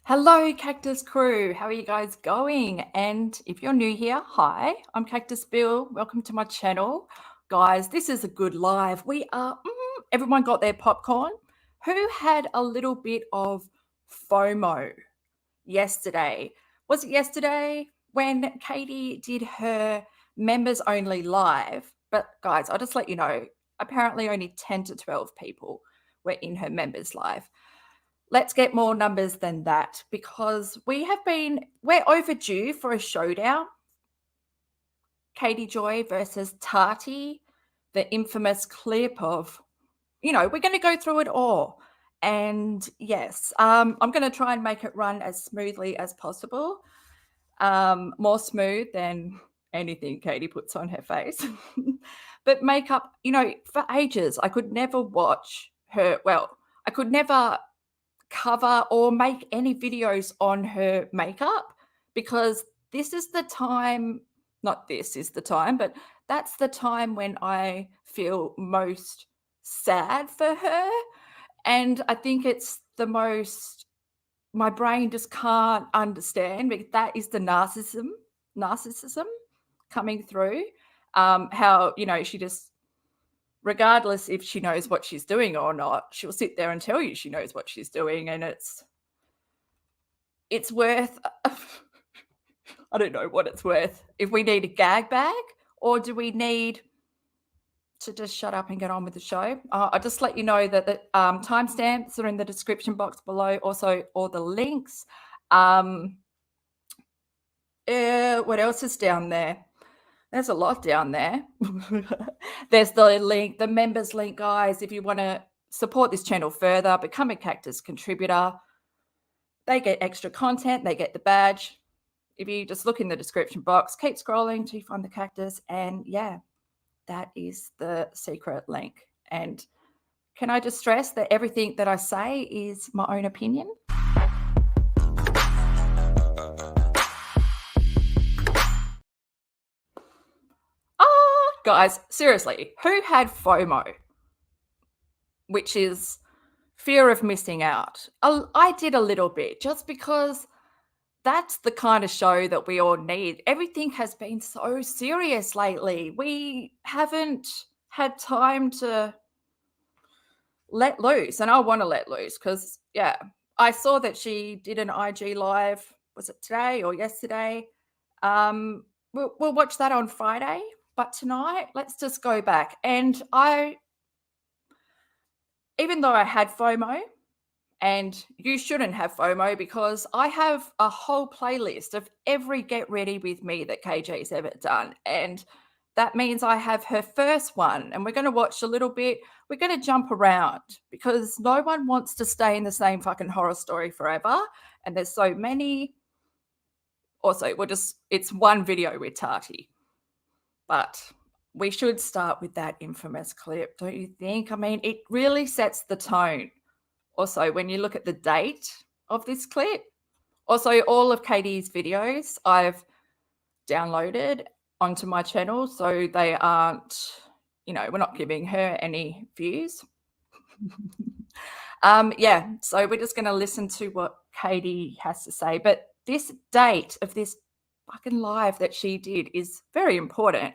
Hello, Cactus crew. How are you guys going? And if you're new here, hi, I'm Cactus Bill. Welcome to my channel. Guys, this is a good live. We are, everyone got their popcorn. Who had a little bit of FOMO yesterday? Was it yesterday when Katie did her members only live? But guys, I'll just let you know, apparently only 10 to 12 people were in her members live. Let's get more numbers than that because we're overdue for a showdown. Katie Joy versus Tati, the infamous clip of, we're going to go through it all. And yes, I'm going to try and make it run as smoothly as possible. More smooth than anything Katie puts on her face. But makeup, for ages, I could never watch her. Well, I could never cover or make any videos on her makeup because this is the time, not this is the time, but that's the time when I feel most sad for her. And I think it's the most, my brain just can't understand because that is the narcissism coming through. How, she just, regardless if she knows what she's doing or not, she'll sit there and tell you she knows what she's doing. And it's worth, I don't know what it's worth. If we need a gag bag or do we need to just shut up and get on with the show? I'll just let you know that the timestamps are in the description box below. Also, all the links. What else is down there? There's a lot down there. There's the link, the members link, guys. If you want to support this channel further, become a Cactus contributor. They get extra content. They get the badge. If you just look in the description box, keep scrolling till you find the Cactus. And yeah, that is the secret link. And can I just stress that everything that I say is my own opinion? Guys, seriously, who had FOMO? Which is fear of missing out. I did a little bit just because that's the kind of show that we all need. Everything has been so serious lately. We haven't had time to let loose, and I want to let loose because, yeah, I saw that she did an IG live. Was it today or yesterday? We'll watch that on Friday. But tonight, let's just go back. And even though I had FOMO, and you shouldn't have FOMO because I have a whole playlist of every Get Ready With Me that KJ's ever done. And that means I have her first one. And we're going to watch a little bit. We're going to jump around because no one wants to stay in the same fucking horror story forever. And there's so many. Also, it's one video with Tati. But we should start with that infamous clip, don't you think? I mean, it really sets the tone. Also, when you look at the date of this clip, also all of Katie's videos I've downloaded onto my channel, so they aren't, we're not giving her any views. Yeah, so we're just going to listen to what Katie has to say. But this date of this fucking live that she did is very important.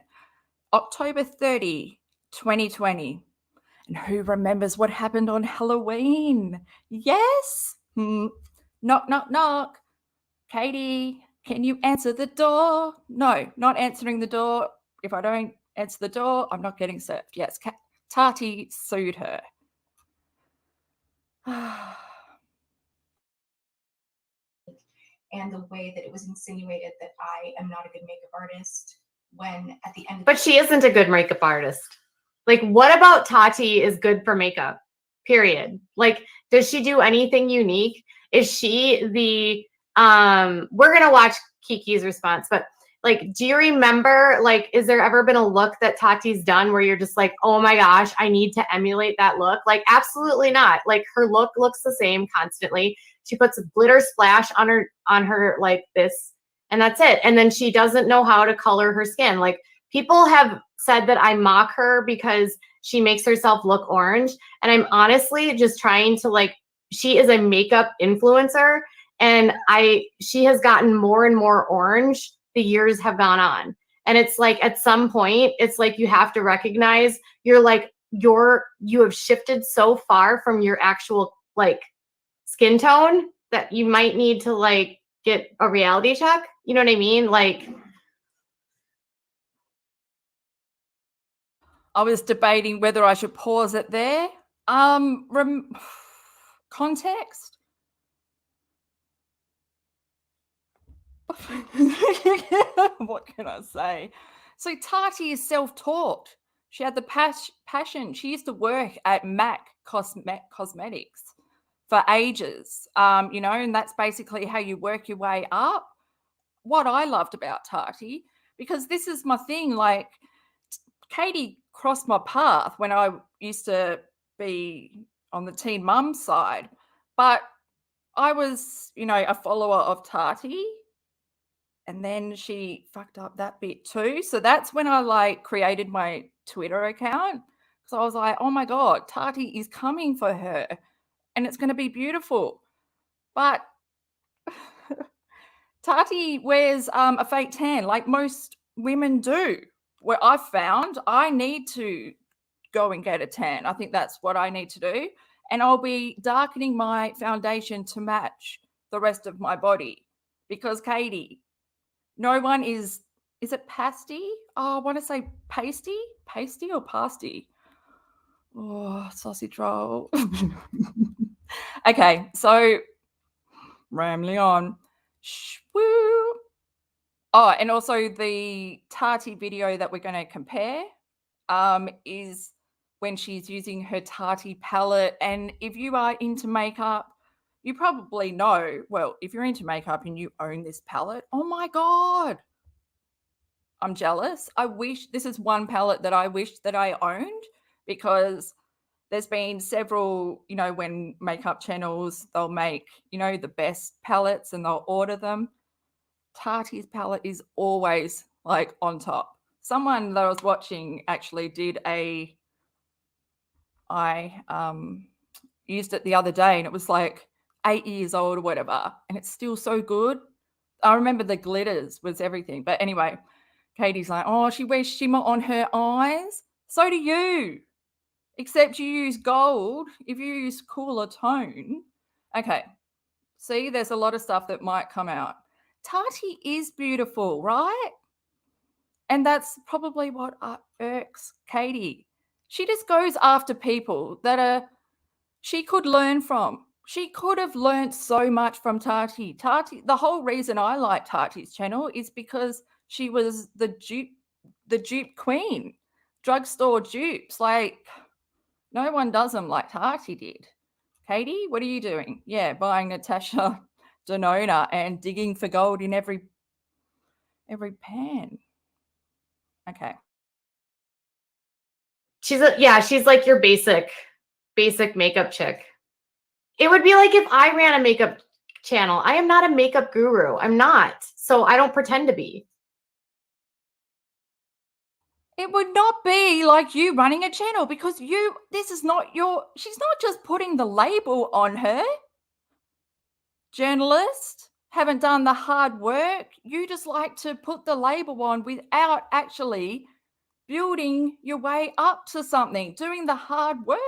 October 30, 2020. And who remembers what happened on Halloween? Yes. Knock, knock, knock. Katie, can you answer the door? No, not answering the door. If I don't answer the door, I'm not getting served. Yes, Tati sued her. And the way that it was insinuated that I am not a good makeup artist when at the end of But she isn't a good makeup artist. Like, what about Tati is good for makeup? Period. Like, does she do anything unique? Is she the we're gonna watch Kiki's response, but like, do you remember, like, is there ever been a look that Tati's done where you're just like, oh my gosh, I need to emulate that look? Like, absolutely not. Like, her look looks the same constantly. She puts a glitter splash on her like this, and that's it. And then she doesn't know how to color her skin. Like, people have said that I mock her because she makes herself look orange. And I'm honestly just trying to, like, she is a makeup influencer And she has gotten more and more orange the years have gone on. And it's like, at some point, it's like you have to recognize you have shifted so far from your actual like skin tone that you might need to like get a reality check. You know what I mean? Like, I was debating whether I should pause it there. Context. What can I say? So Tati is self-taught. She had the passion. She used to work at MAC Cosmetics for ages, you know, and that's basically how you work your way up. What I loved about Tati, because this is my thing, like Katie crossed my path when I used to be on the teen mum side, but I was, you know, a follower of Tati, and then she fucked up that bit too. So that's when I like created my Twitter account, because I was like, oh my God, Tati is coming for her and it's going to be beautiful. But Tati wears a fake tan like most women do. Where I've found I need to go and get a tan. I think that's what I need to do. And I'll be darkening my foundation to match the rest of my body, because Katie, no one is it pasty? Oh, I want to say pasty or pasty. Oh, sausage roll. Okay, so rambling on. Woo. Oh, and also the Tati video that we're going to compare is when she's using her Tati palette. And if you are into makeup, you probably know, well, if you're into makeup and you own this palette, oh my God, I'm jealous. I wish this is one palette that I wish that I owned, because there's been several, you know, when makeup channels, they'll make, you know, the best palettes and they'll order them. Tati's palette is always like on top. Someone that I was watching actually did I used it the other day and it was like 8 years old or whatever, and it's still so good. I remember the glitters was everything. But anyway, Katie's like, oh, she wears shimmer on her eyes. So do you, except you use gold if you use cooler tone. Okay, see, there's a lot of stuff that might come out. Tati is beautiful, right? And that's probably what irks Katie. She just goes after people that she could learn from. She could have learned so much from Tati. The whole reason I like Tati's channel is because she was the dupe queen, drugstore dupes. Like, no one does them like Tati did. Katie, what are you doing? Yeah, buying Natasha Denona and digging for gold in every pan. Okay. she's like your basic makeup chick. It would be like if I ran a makeup channel. I am not a makeup guru. I'm not. So I don't pretend to be. It would not be like you running a channel, because she's not just putting the label on her. Journalist, haven't done the hard work. You just like to put the label on without actually building your way up to something, doing the hard work.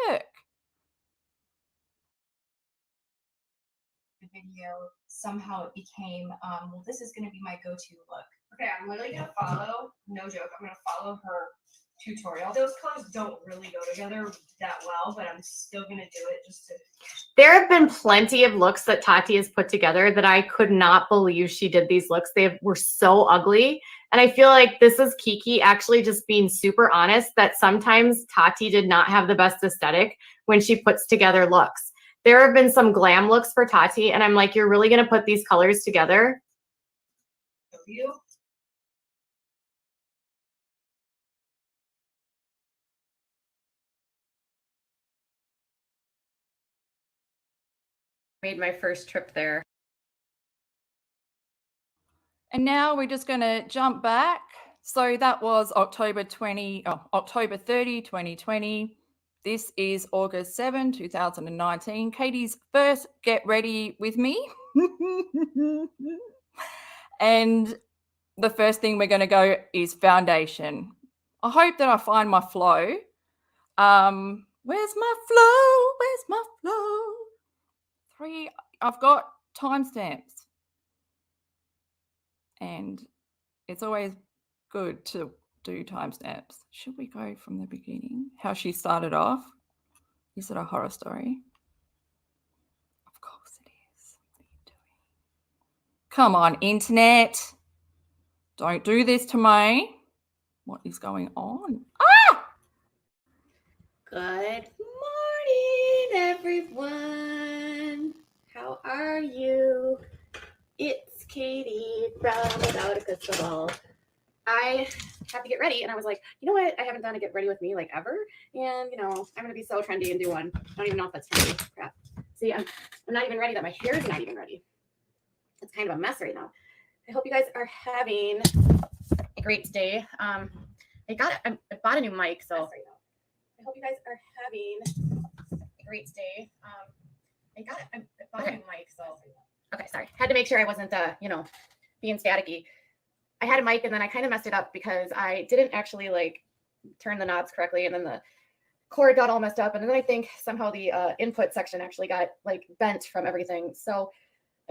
The video, somehow it became, well, this is going to be my go-to look. Okay, I'm literally going to follow, no joke, I'm going to follow her tutorial. Those colors don't really go together that well, but I'm still going to do it just to... There have been plenty of looks that Tati has put together that I could not believe she did these looks. They were so ugly. And I feel like this is Kiki actually just being super honest that sometimes Tati did not have the best aesthetic when she puts together looks. There have been some glam looks for Tati, and I'm like, you're really going to put these colors together? You? Made my first trip there. And now we're just going to jump back. So that was October 30, 2020. This is August 7, 2019. Katie's first Get Ready With Me. And the first thing we're going to go is foundation. I hope that I find my flow. Where's my flow? Where's my flow? I've got timestamps. And it's always good to do timestamps. Should we go from the beginning? How she started off? Is it a horror story? Of course it is. What are you doing? Come on, internet. Don't do this to me. What is going on? Ah! Good morning, everyone. How are you? It's Katie from Without a Crystal Ball. I have to get ready, and I was like, you know what? I haven't done a get ready with me like ever, and you know, I'm gonna be so trendy and do one. I don't even know if that's trendy. Crap. See, I'm not even ready. That my hair is not even ready. It's kind of a mess right now. I hope you guys are having a great day. I bought a new mic, so I hope you guys are having a great day. I bought a new mic, so okay, sorry. Had to make sure I wasn't being staticky. I had a mic and then I kind of messed it up because I didn't actually like turn the knobs correctly, and then the cord got all messed up, and then I think somehow the input section actually got like bent from everything. So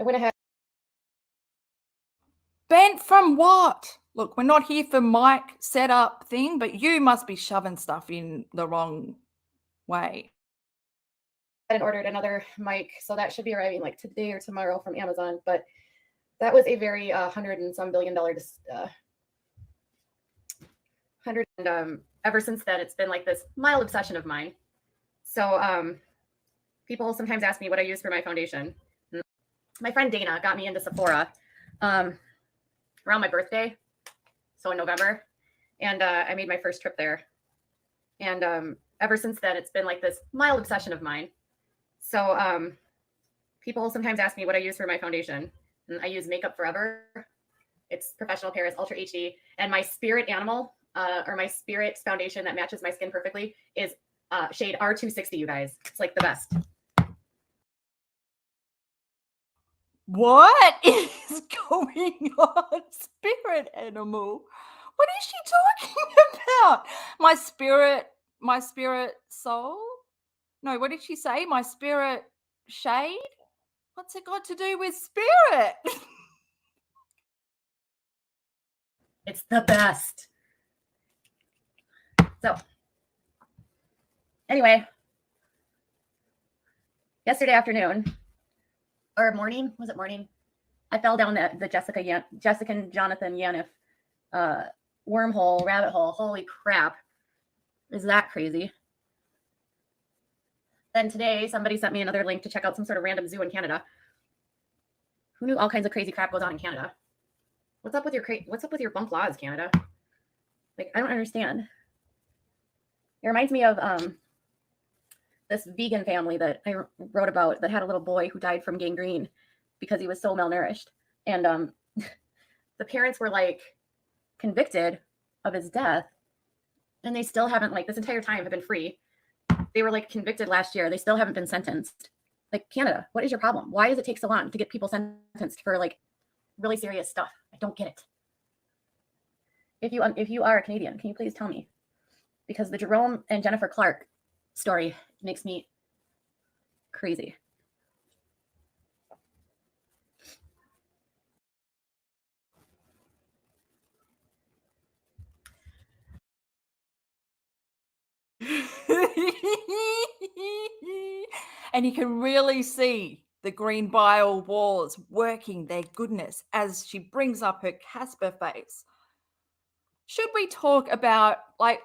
I went ahead. Bent from what? Look, we're not here for mic setup thing, but you must be shoving stuff in the wrong way. And ordered another mic, so that should be arriving like today or tomorrow from Amazon. But that was a very $100 and some billion ever since then it's been like this mild obsession of mine. So people sometimes ask me what I use for my foundation. My friend Dana got me into Sephora around my birthday, so in November, and I made my first trip there. And ever since then it's been like this mild obsession of mine. So people sometimes ask me what I use for my foundation. And I use Makeup Forever. It's Professional Paris Ultra HD. And my spirit animal, or my spirit foundation that matches my skin perfectly is shade R260, you guys. It's like the best. What is going on? Spirit animal? What is she talking about? My spirit soul? No, what did she say? My spirit shade? What's it got to do with spirit? It's the best. So, anyway, yesterday afternoon, or morning, was it morning? I fell down the Jessica and Jonathan Yaniv wormhole, rabbit hole. Holy crap. Is that crazy? Then today, somebody sent me another link to check out some sort of random zoo in Canada. Who knew all kinds of crazy crap goes on in Canada? What's up with your bunk laws, Canada? Like, I don't understand. It reminds me of this vegan family that I wrote about that had a little boy who died from gangrene because he was so malnourished. And the parents were like convicted of his death, and they still haven't, like, this entire time have been free. They were like convicted last year. They still haven't been sentenced. Like, Canada, what is your problem? Why does it take so long to get people sentenced for like really serious stuff? I don't get it. If you are a Canadian, can you please tell me? Because the Jerome and Jennifer Clark story makes me crazy. And you can really see the green bile walls working their goodness as she brings up her Casper face. Should we talk about like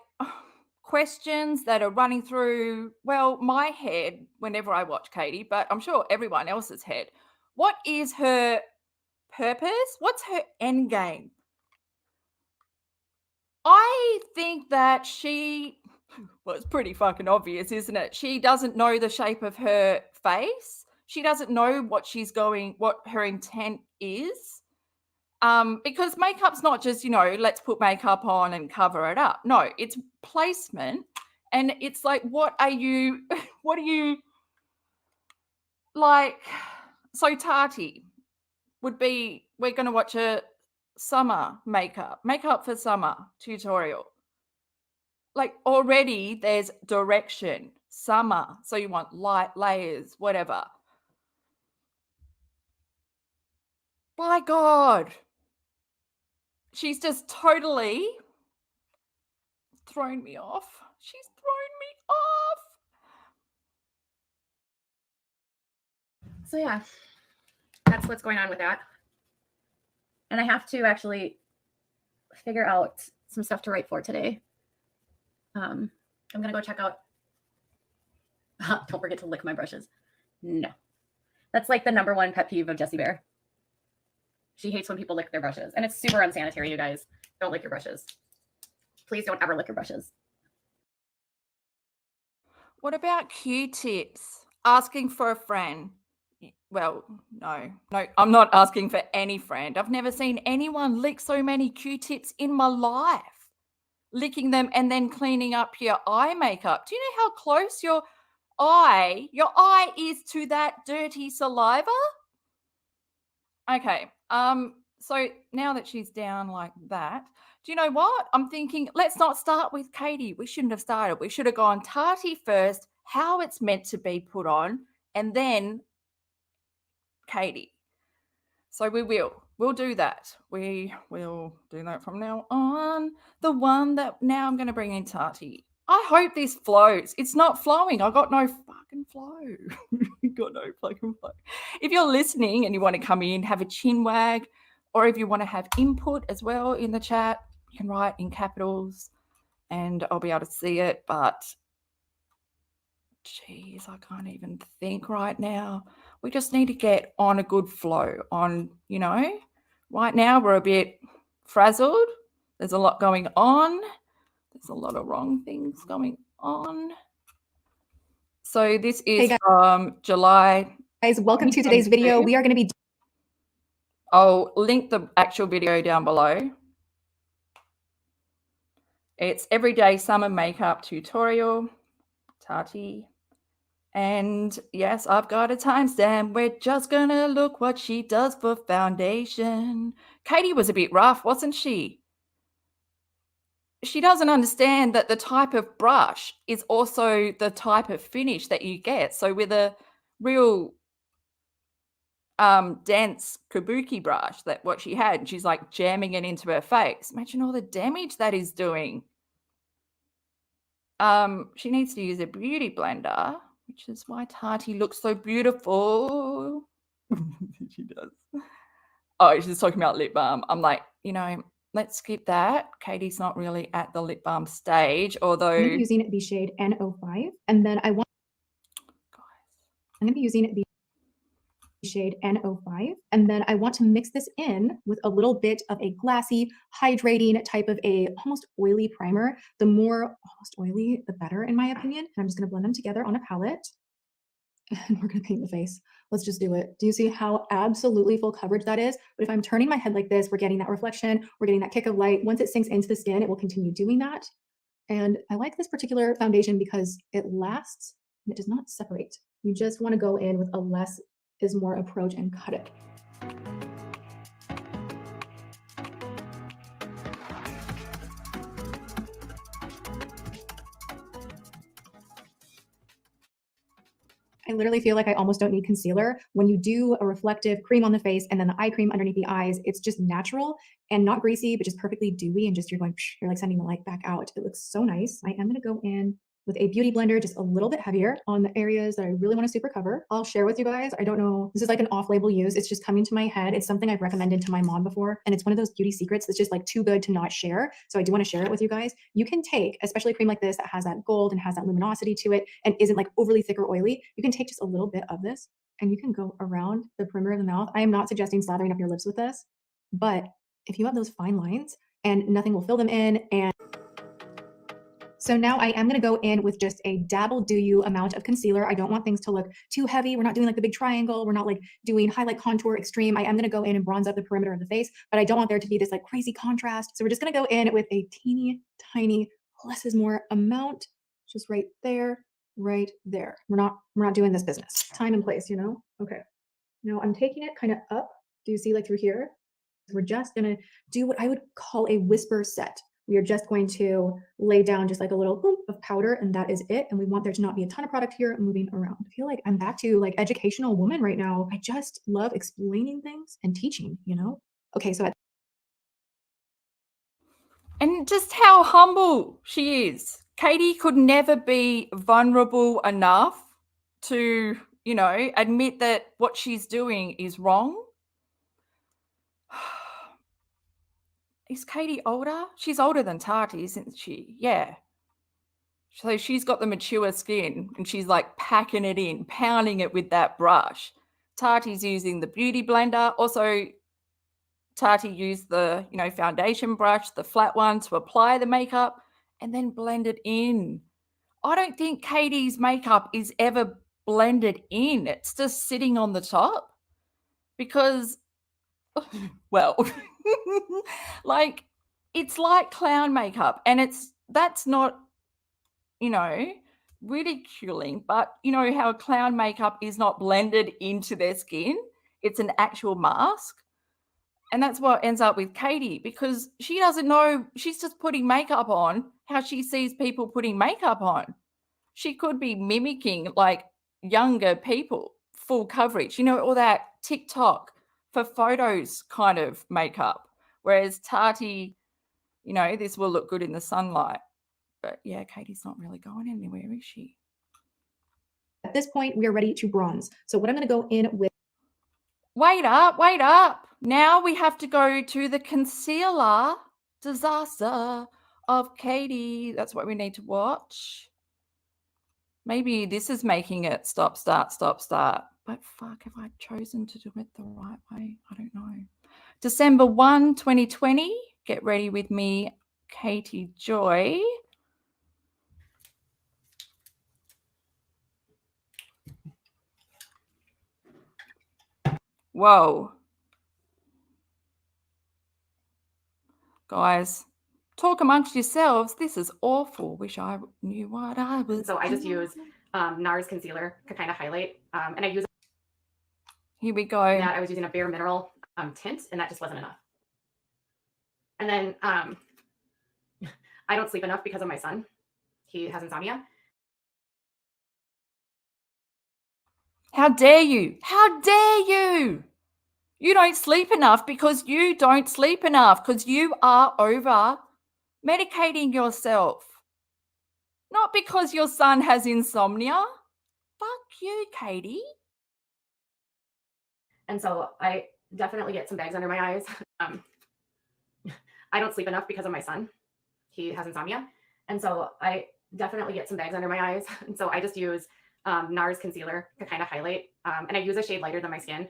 questions that are running through, well, my head whenever I watch Katie, but I'm sure everyone else's head? What is her purpose? What's her end game? I think that well, it's pretty fucking obvious, isn't it? She doesn't know the shape of her face. She doesn't know what her intent is. Because makeup's not just, let's put makeup on and cover it up. No, it's placement. And it's like, what are you like? So Tati, would be, we're going to watch a summer makeup for summer tutorial. Like already there's direction, summer. So you want light layers, whatever. My God. She's just totally thrown me off. She's thrown me off. So yeah, that's what's going on with that. And I have to actually figure out some stuff to write for today. I'm gonna go check out. Don't forget to lick my brushes. No, that's like the #1 pet peeve of Jessie Bear. She hates when people lick their brushes, and it's super unsanitary. You guys, don't lick your brushes. Please don't ever lick your brushes. What about Q-tips? Asking for a friend. Well, no, I'm not asking for any friend. I've never seen anyone lick so many Q-tips in my life. Licking them and then cleaning up your eye makeup. Do you know how close your eye is to that dirty saliva? Okay, so now that she's down like that, do you know what? I'm thinking, let's not start with Katie. We shouldn't have started. We should have gone Tati first, how it's meant to be put on, and then Katie. So we'll do that. We will do that from now on. The one that now I'm going to bring in Tati. I hope this flows. It's not flowing. I got no fucking flow. Got no fucking flow. If you're listening and you want to come in, have a chin wag, or if you want to have input as well in the chat, you can write in capitals and I'll be able to see it. But geez, I can't even think right now. We just need to get on a good flow on, you know, right now we're a bit frazzled. There's a lot going on. There's a lot of wrong things going on. So this is from July. Guys, welcome to today's video. We are going to be... I'll link the actual video down below. It's everyday summer makeup tutorial, Tati. And yes, I've got a timestamp. We're just going to look what she does for foundation. Katie was a bit rough, wasn't she? She doesn't understand that the type of brush is also the type of finish that you get. So with a real dense kabuki brush, that what she had, and she's like jamming it into her face. Imagine all the damage that is doing. She needs to use a beauty blender, which is why Tati looks so beautiful. She does. Oh, she's talking about lip balm. I'm like, you know, let's skip that. Katie's not really at the lip balm stage, although I'm using the shade N05, and then I'm going to be using the shade N05, and then I want to mix this in with a little bit of a glassy, hydrating type of a almost oily primer. The more almost oily, the better, in my opinion. And I'm just going to blend them together on a palette, and we're going to paint the face. Let's just do it. Do you see how absolutely full coverage that is? But if I'm turning my head like this, we're getting that reflection, we're getting that kick of light. Once it sinks into the skin, it will continue doing that. And I like this particular foundation because it lasts and it does not separate. You just want to go in with a less is more approach and cut it. I literally feel like I almost don't need concealer. When you do a reflective cream on the face and then the eye cream underneath the eyes, it's just natural and not greasy, but just perfectly dewy, and just you're like sending the light back out. It looks so nice. I am going to go in with a beauty blender, just a little bit heavier on the areas that I really want to super cover. I'll share with you guys. I don't know, this is like an off-label use. It's just coming to my head. It's something I've recommended to my mom before, and it's one of those beauty secrets that's just like too good to not share. So I do want to share it with you guys. You can take, especially a cream like this that has that gold and has that luminosity to it and isn't like overly thick or oily, you can take just a little bit of this and you can go around the perimeter of the mouth. I am not suggesting slathering up your lips with this, but if you have those fine lines and nothing will fill them in. And so now I am going to go in with just a dabble do you amount of concealer. I don't want things to look too heavy. We're not doing like the big triangle. We're not like doing highlight contour extreme. I am going to go in and bronze up the perimeter of the face, but I don't want there to be this like crazy contrast. So we're just going to go in with a teeny tiny less is more amount, just right there, right there. We're not doing this business. Time and place, you know? Okay. Now I'm taking it kind of up Do you see like through here? We're just gonna do what I would call a whisper set. We are just going to lay down just like a little boom of powder, and that is it. And we want there to not be a ton of product here moving around. I feel like I'm back to like educational woman right now. I just love explaining things and teaching, you know? Okay, so And just how humble she is. Katie could never be vulnerable enough to, you know, admit that what she's doing is wrong. Is Katie older? She's older than Tati, isn't she? Yeah. So she's got the mature skin and she's like packing it in, pounding it with that brush. Tati's using the beauty blender. Also, Tati used the, you know, foundation brush, the flat one, to apply the makeup and then blend it in. I don't think Katie's makeup is ever blended in. It's just sitting on the top because, well, like it's like clown makeup, and that's not, you know, ridiculing, but you know how clown makeup is not blended into their skin. It's an actual mask. And that's what ends up with Katie, because she doesn't know, she's just putting makeup on how she sees people putting makeup on. She could be mimicking like younger people, full coverage, you know, all that TikTok for photos kind of makeup. Whereas Tati, you know, this will look good in the sunlight. But yeah, Katie's not really going anywhere, is she? at this point, we are ready to bronze. So what I'm gonna go in with. Wait up. Now we have to go to the concealer disaster of Katie. That's what we need to watch. Maybe this is making it stop, start. But fuck, have I chosen to do it the right way? I don't know. December 1, 2020. Get ready with me, Katie Joy. Whoa. Guys, talk amongst yourselves. This is awful. Wish I knew what I was. So I just use NARS concealer to kind of highlight. And I use Here we go. that. I was using a Bare Mineral tint, and that just wasn't enough. And then I don't sleep enough because of my son. He has insomnia. How dare you? How dare you? You don't sleep enough because you don't sleep enough, because you are over medicating yourself. Not because your son has insomnia. Fuck you, Katie. And so I definitely get some bags under my eyes. I don't sleep enough because of my son. He has insomnia. And so I definitely get some bags under my eyes. And so I just use NARS concealer to kind of highlight. And I use a shade lighter than my skin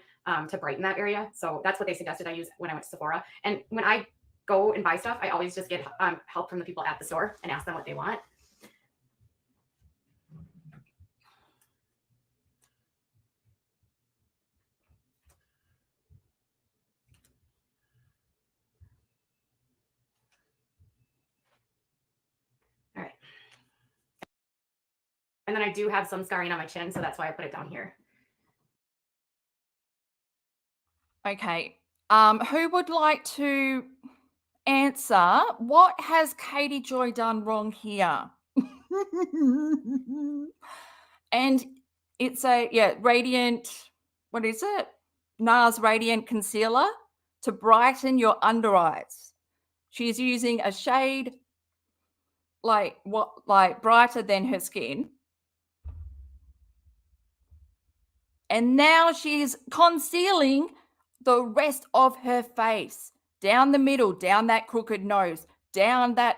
to brighten that area. So that's what they suggested I use when I went to Sephora. And when I go and buy stuff, I always just get help from the people at the store and ask them what they want. All right. And then I do have some scarring on my chin, so that's why I put it down here. Okay. Who would like to answer? What has Katie Joy done wrong here? And it's a, radiant, what is it? NARS Radiant Concealer to brighten your under eyes. She's using a shade like brighter than her skin. And now she's concealing the rest of her face, down the middle, down that crooked nose, down that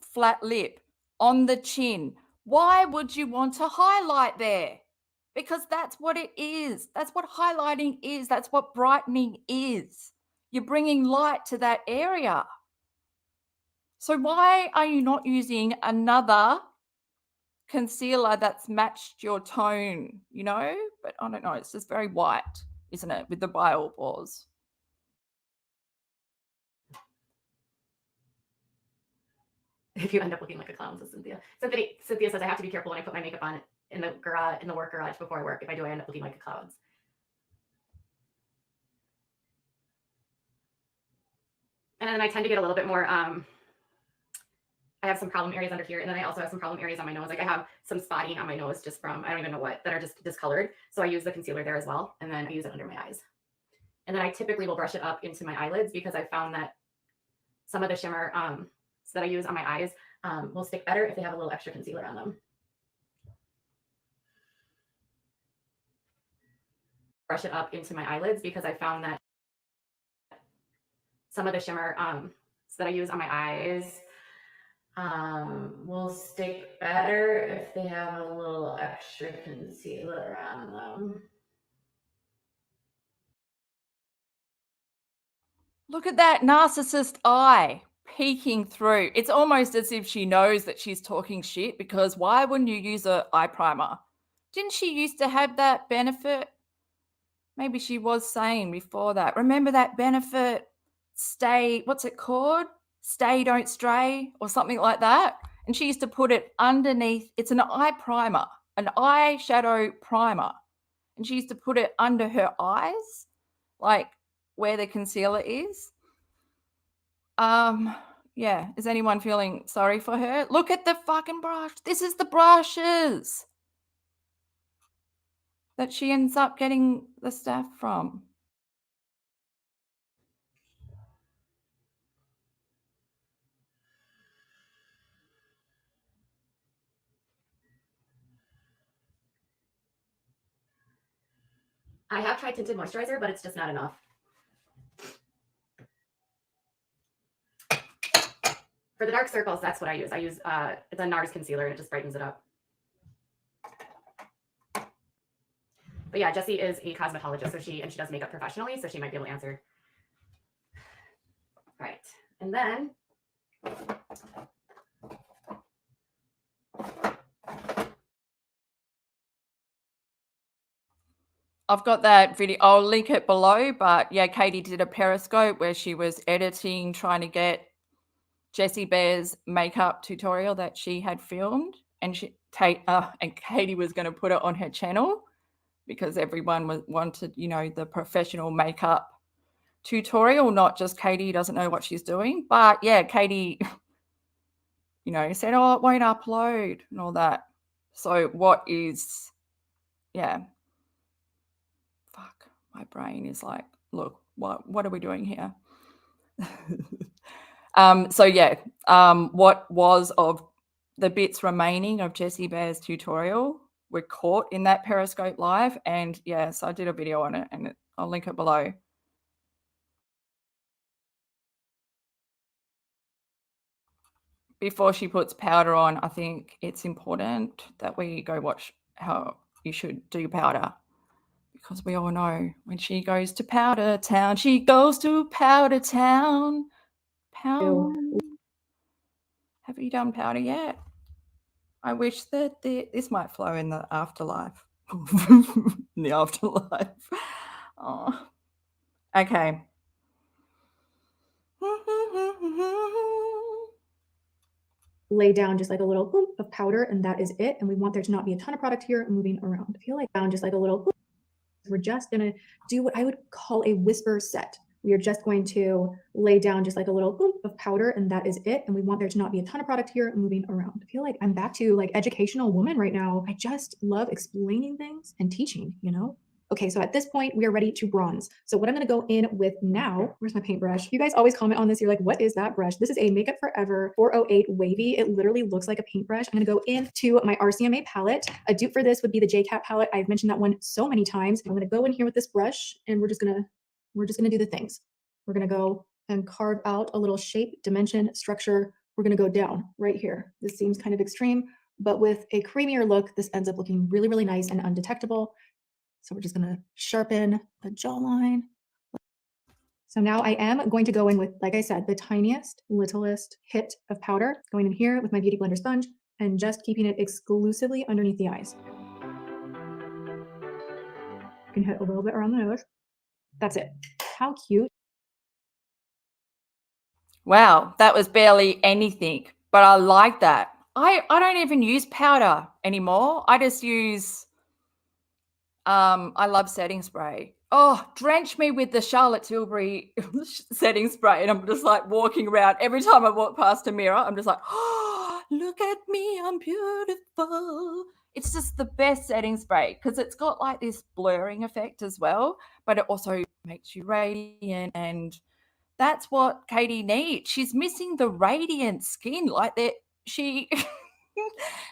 flat lip, on the chin. Why would you want to highlight there? Because that's what it is. That's what highlighting is. That's what brightening is. You're bringing light to that area. So why are you not using another concealer that's matched your tone, you know? But I don't know, it's just very white, isn't it, with the bile pores? If you end up looking like a clown, says Cynthia. Cynthia says I have to be careful when I put my makeup on in the work garage before I work. If I do, I end up looking like a clown. And then I tend to get a little bit more, I have some problem areas under here. And then I also have some problem areas on my nose. Like I have some spotting on my nose just from, I don't even know what, that are just discolored. So I use the concealer there as well. And then I use it under my eyes. And then I typically will brush it up into my eyelids because I found that some of the shimmer that I use on my eyes will stick better if they have a little extra concealer on them. Brush it up into my eyelids because I found that some of the shimmer that I use on my eyes will stick better if they have a little extra concealer on them. Look at that narcissist eye peeking through. It's almost as if she knows that she's talking shit, because why wouldn't you use an eye primer? Didn't she used to have that benefit? Maybe she was saying before that. Remember that benefit? Stay, what's it called? Stay, don't stray, or something like that. And she used to put it underneath. It's an eye primer, an eyeshadow primer. And she used to put it under her eyes, like where the concealer is. Yeah, is anyone feeling sorry for her? Look at the fucking brush. This is the brushes that she ends up getting the stuff from. I have tried tinted moisturizer, but it's just not enough. For the dark circles, that's what I use. I use it's a NARS concealer and it just brightens it up. But yeah, Jessie is a cosmetologist, so she does makeup professionally, so she might be able to answer. All right, and then I've got that video. I'll link it below. But yeah, Katie did a Periscope where she was editing, trying to get Jessie Bear's makeup tutorial that she had filmed. And Katie was going to put it on her channel because everyone wanted, you know, the professional makeup tutorial, not just Katie doesn't know what she's doing. But yeah, Katie, you know, said, oh, it won't upload and all that. So what is, yeah. Fuck, my brain is like, look, what are we doing here? So yeah, what was of the bits remaining of Jessie Bear's tutorial were caught in that Periscope live. And yeah, so I did a video on it and I'll link it below. Before she puts powder on, I think it's important that we go watch how you should do powder. Because we all know when she goes to Powder Town, she goes to Powder Town. Pound. Have you done powder yet? I wish that this might flow in the afterlife. In the afterlife. Oh. Okay. Lay down just like a little boom of powder, and that is it. And we want there to not be a ton of product here moving around. I feel like down just like a little boom. We're just gonna do what I would call a whisper set. We are just going to lay down just like a little boom of powder, and that is it. And we want there to not be a ton of product here moving around. I feel like I'm back to like educational woman right now. I just love explaining things and teaching, you know? Okay, so at this point, we are ready to bronze. So what I'm gonna go in with now, where's my paintbrush? You guys always comment on this. You're like, what is that brush? This is a Makeup Forever 408 Wavy. It literally looks like a paintbrush. I'm gonna go into my RCMA palette. A dupe for this would be the JCat palette. I've mentioned that one so many times. I'm gonna go in here with this brush and we're just gonna do the things. We're gonna go and carve out a little shape, dimension, structure. We're gonna go down right here. This seems kind of extreme, but with a creamier look, this ends up looking really, really nice and undetectable. So we're just gonna sharpen the jawline. So now I am going to go in with, like I said, the tiniest, littlest hit of powder, going in here with my Beauty Blender sponge and just keeping it exclusively underneath the eyes. You can hit a little bit around the nose. That's it. How cute. Wow, that was barely anything, but I like that. I don't even use powder anymore. I just use I love setting spray. Oh, drench me with the Charlotte Tilbury setting spray. And I'm just like walking around. Every time I walk past a mirror, I'm just like, oh, look at me. I'm beautiful. It's just the best setting spray because it's got like this blurring effect as well, but it also makes you radiant. And that's what Katie needs. She's missing the radiant skin. Like that, she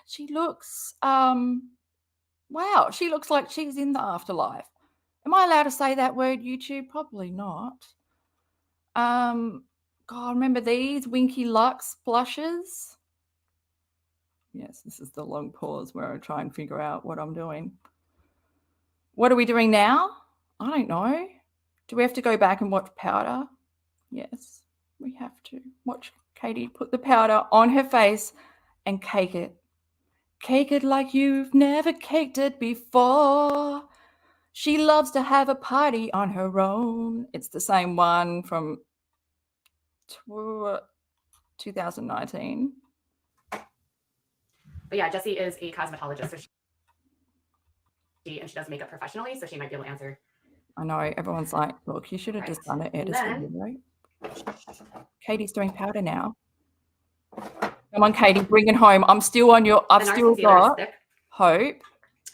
she looks wow, she looks like she's in the afterlife. Am I allowed to say that word, YouTube? Probably not. God, remember these Winky Lux blushes? Yes, this is the long pause where I try and figure out what I'm doing. What are we doing now? I don't know. Do we have to go back and watch powder? Yes, we have to. Watch Katie put the powder on her face and cake it. Cake it like you've never caked it before. She loves to have a party on her own. It's the same one from 2019. But yeah, Jessie is a cosmetologist, so she does makeup professionally, so she might be able to answer. I know everyone's like, look, you should have just done it, Edison. Right? Katie's doing powder now. Come on, Katie, bring it home. I'm still on your. I've still got hope.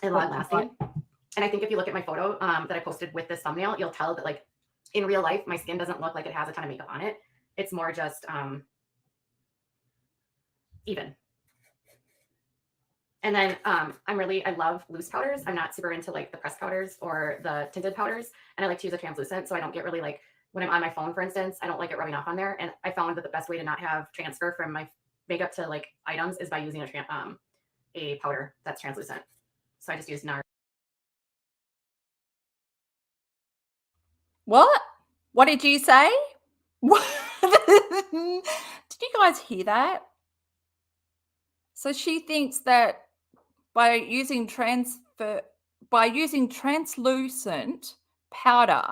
And long lasting. And I think if you look at my photo that I posted with this thumbnail, you'll tell that like in real life, my skin doesn't look like it has a ton of makeup on it. It's more just even. And then I love loose powders. I'm not super into like the pressed powders or the tinted powders. And I like to use a translucent. So I don't get really like, when I'm on my phone, for instance, I don't like it rubbing off on there. And I found that the best way to not have transfer from my makeup to like items is by using a powder that's translucent. So I just use NARS. What? What did you say? What? Did you guys hear that? So she thinks that by using translucent powder,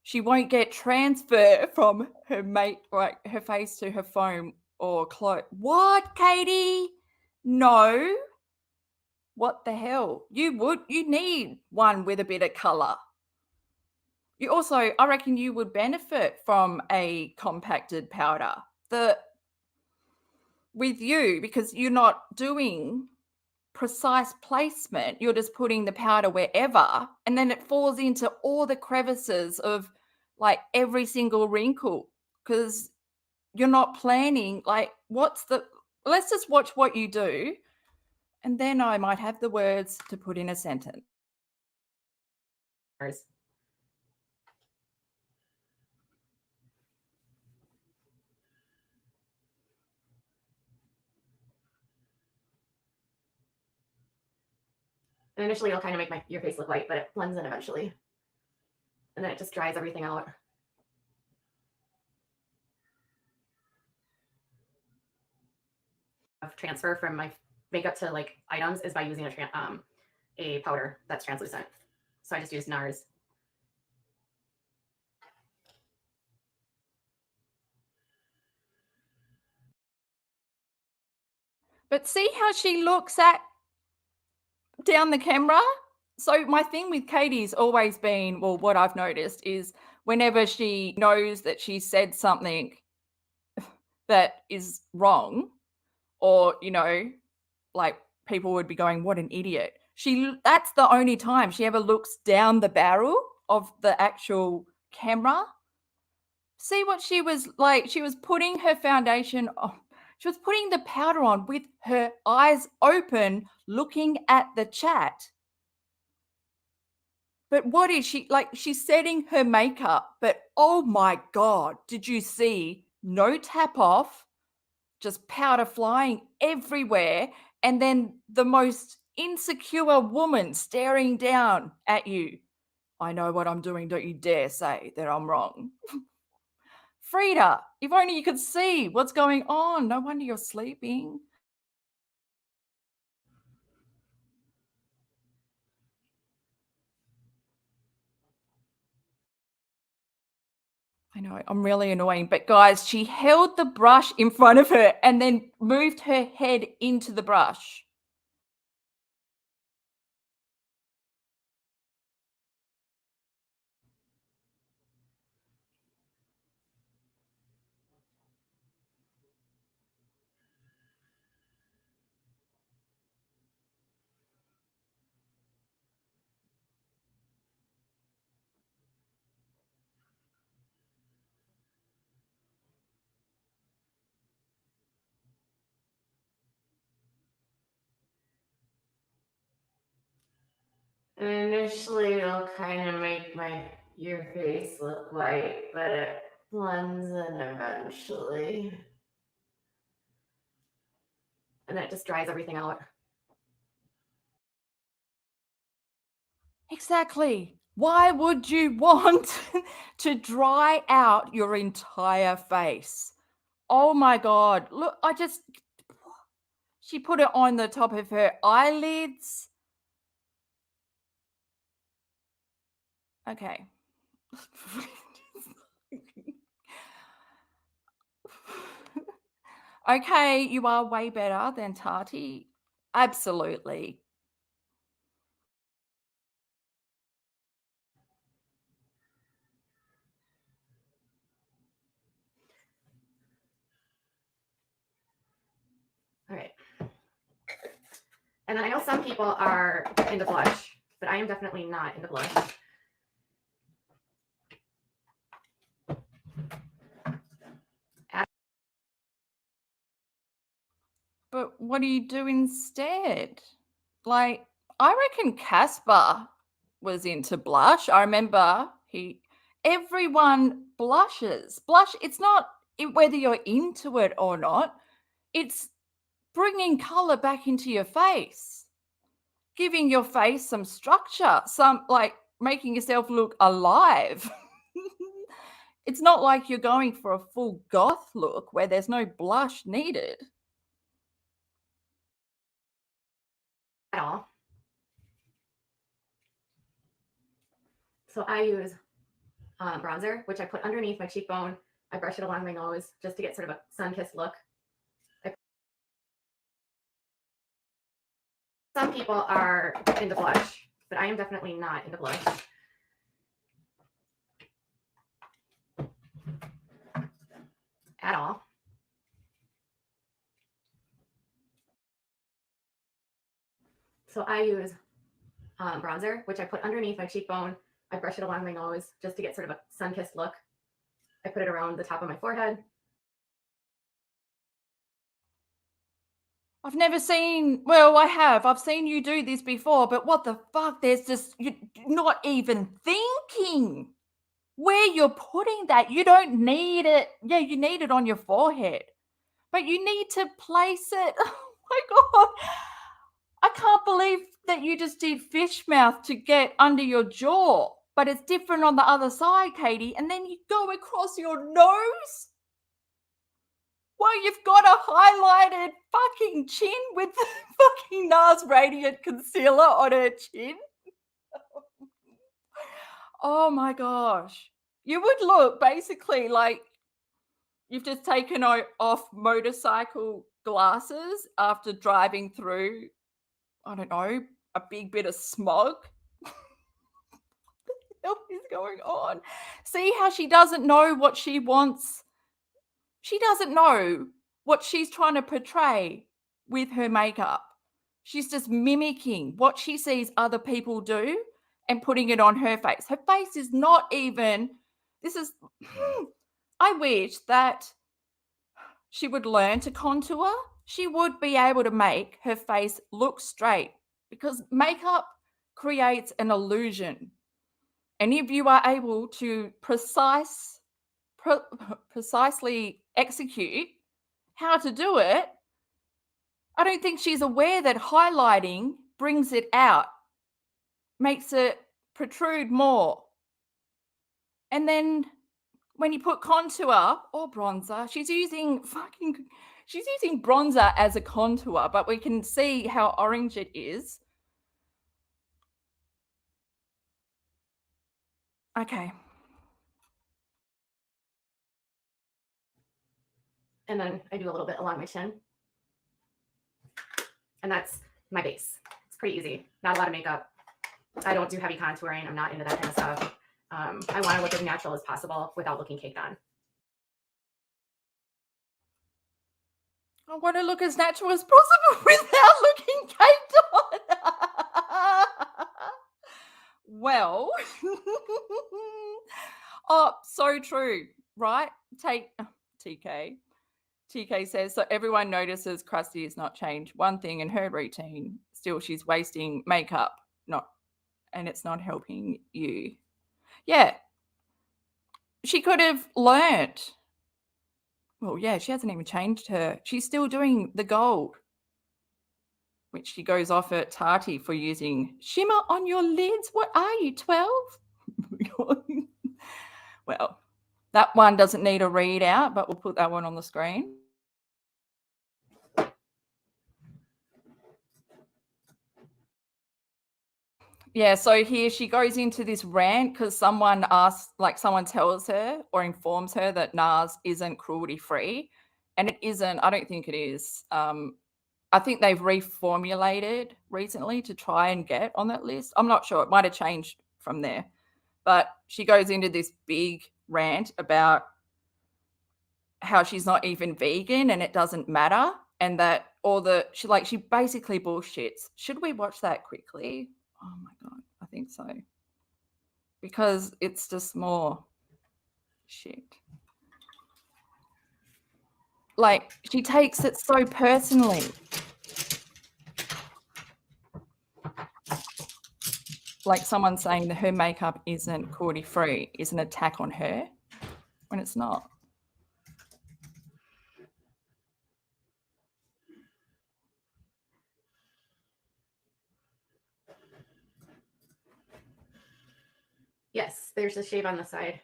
she won't get transfer from her face to her phone or clothes. What, Katie? No. What the hell? You need one with a bit of color. You also, I reckon you would benefit from a compacted powder with you because you're not doing precise placement. You're just putting the powder wherever and then it falls into all the crevices of like every single wrinkle because you're not planning like let's just watch what you do and then I might have the words to put in a sentence. And initially it'll kind of make your face look white, but it blends in eventually. And then it just dries everything out. Transfer from my makeup to like items is by using a powder that's translucent. So I just use NARS. But see how she looks at down the camera? So my thing with Katie's always been, well, what I've noticed is whenever she knows that she said something that is wrong or, you know, like people would be going, what an idiot. That's the only time she ever looks down the barrel of the actual camera. See what she was like? She was putting her foundation on. She was putting the powder on with her eyes open, looking at the chat. But what is she like? She's setting her makeup, but oh my God, did you see? No tap off, just powder flying everywhere. And then the most insecure woman staring down at you. I know what I'm doing. Don't you dare say that I'm wrong. Frida, if only you could see what's going on. No wonder you're sleeping. I know, I'm really annoying. But guys, she held the brush in front of her and then moved her head into the brush. And initially, it'll kind of make your face look white, but it blends in eventually. And then it just dries everything out. Exactly. Why would you want to dry out your entire face? Oh my God. Look, she put it on the top of her eyelids. Okay. Okay, you are way better than Tati. Absolutely. All right. And then I know some people are into blush, but I am definitely not into blush. But what do you do instead? Like, I reckon Casper was into blush. I remember everyone blushes. Blush, it's not whether you're into it or not. It's bringing color back into your face, giving your face some structure, like making yourself look alive. It's not like you're going for a full goth look where there's no blush needed. At all. So I use bronzer, which I put underneath my cheekbone. I brush it along my nose just to get sort of a sun-kissed look. Some people are into blush, but I am definitely not into blush. At all. So I use bronzer, which I put underneath my cheekbone. I brush it along my nose just to get sort of a sun-kissed look. I put it around the top of my forehead. I've never seen, well, I have. I've seen you do this before, but what the fuck? There's just, you're not even thinking where you're putting that. You don't need it. Yeah, you need it on your forehead, but you need to place it. Oh my God. I can't believe that you just did fish mouth to get under your jaw, but it's different on the other side, Katie. And then you go across your nose. Well, you've got a highlighted fucking chin with the fucking NARS Radiant Concealer on her chin. Oh my gosh. You would look basically like you've just taken off motorcycle glasses after driving through, I don't know, a big bit of smog. What the hell is going on? See how she doesn't know what she wants? She doesn't know what she's trying to portray with her makeup. She's just mimicking what she sees other people do and putting it on her face. Her face is not even, I wish that she would learn to contour. She would be able to make her face look straight because makeup creates an illusion. And if you are able to precisely execute how to do it, I don't think she's aware that highlighting brings it out, makes it protrude more. And then when you put contour or bronzer, she's using bronzer as a contour, but we can see how orange it is. Okay. And then I do a little bit along my chin. And that's my base. It's pretty easy. Not a lot of makeup. I don't do heavy contouring. I'm not into that kind of stuff. I want to look as natural as possible without looking caked on. I want to look as natural as possible without looking caked on. Well, oh, so true, right? TK. TK says, so everyone notices Krusty has not changed one thing in her routine. Still, she's wasting makeup, not and it's not helping you. Yeah. She could have learned. Well, yeah, she hasn't even changed her. She's still doing the gold, which she goes off at Tati for using shimmer on your lids. What are you, 12? Well, that one doesn't need a readout, but we'll put that one on the screen. Yeah, so here she goes into this rant because someone asks, like someone tells her or informs her that NARS isn't cruelty-free, and it isn't. I don't think it is. I think they've reformulated recently to try and get on that list. I'm not sure. It might have changed from there. But she goes into this big rant about how she's not even vegan and it doesn't matter, and that she basically bullshits. Should we watch that quickly? Oh my God, I think so. Because it's just more shit. Like, she takes it so personally. Like someone saying that her makeup isn't cruelty-free is an attack on her when it's not. Yes, there's a shave on the side.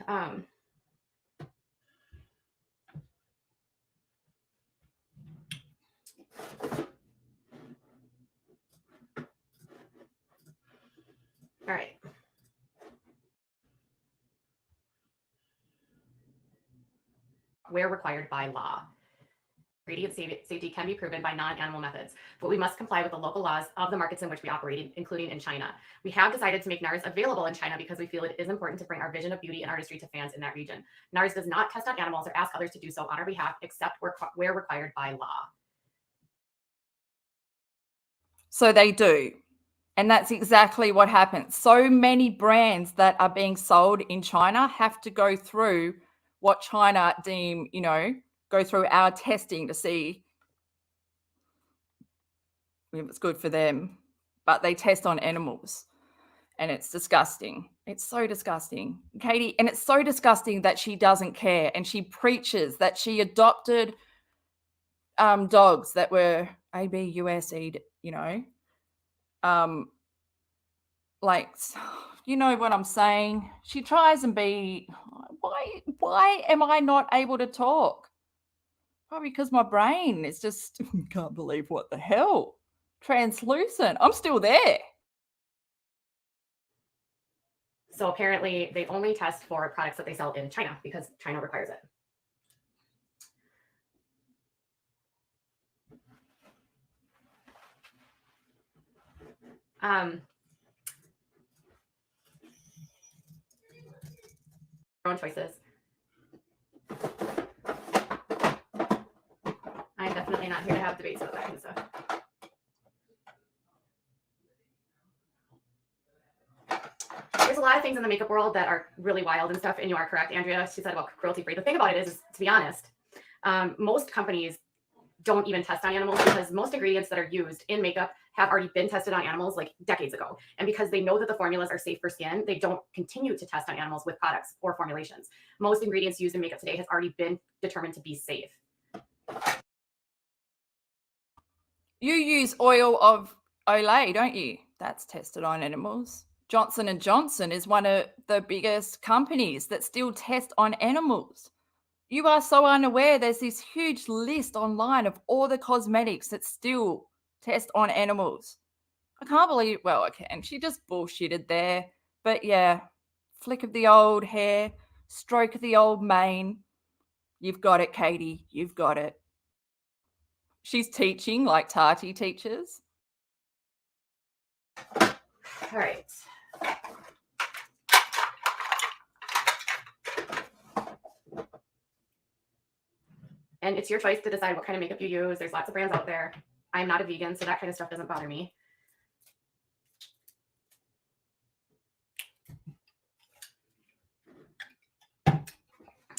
All right. Where required by law. Ingredient safety can be proven by non-animal methods, but we must comply with the local laws of the markets in which we operate, including in China. We have decided to make NARS available in China because we feel it is important to bring our vision of beauty and artistry to fans in that region. NARS does not test on animals or ask others to do so on our behalf, except where required by law. So they do. And that's exactly what happens. So many brands that are being sold in China have to go through what China deem, go through our testing to see if it's good for them. But they test on animals. And it's disgusting. It's so disgusting. Katie, and it's so disgusting that she doesn't care. And she preaches that she adopted dogs that were ABUS'd, like, you know what I'm saying? She tries and why am I not able to talk? Probably because my brain is just, can't believe what the hell. Translucent. I'm still there. So apparently they only test for products that they sell in China because China requires it. Your own choices. I'm definitely not here to have debates about that kind of stuff. There's a lot of things in the makeup world that are really wild and stuff, and you are correct, Andrea. She said about cruelty-free. The thing about it is, to be honest, most companies don't even test on animals because most ingredients that are used in makeup have already been tested on animals like decades ago. And because they know that the formulas are safe for skin, they don't continue to test on animals with products or formulations. Most ingredients used in makeup today has already been determined to be safe. You use oil of Olay, don't you? That's tested on animals. Johnson & Johnson is one of the biggest companies that still test on animals. You are so unaware. There's this huge list online of all the cosmetics that still test on animals. I can't believe, well, I can. She just bullshitted there. But yeah, flick of the old hair, stroke of the old mane. You've got it, Katie. You've got it. She's teaching like Tati teaches. All right. And it's your choice to decide what kind of makeup you use. There's lots of brands out there. I'm not a vegan, so that kind of stuff doesn't bother me.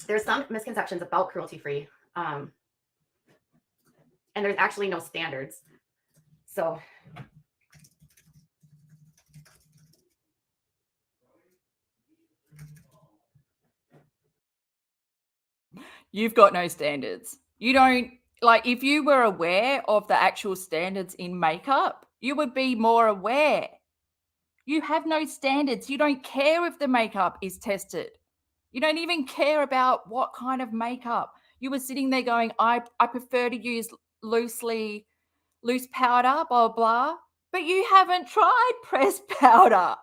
There's some misconceptions about cruelty-free, and there's actually no standards. So You've got no standards. You don't, like, if you were aware of the actual standards in makeup, you would be more aware. You have no standards. You don't care if the makeup is tested. You don't even care about what kind of makeup. You were sitting there going, I prefer to use loose powder, blah, blah. But you haven't tried pressed powder.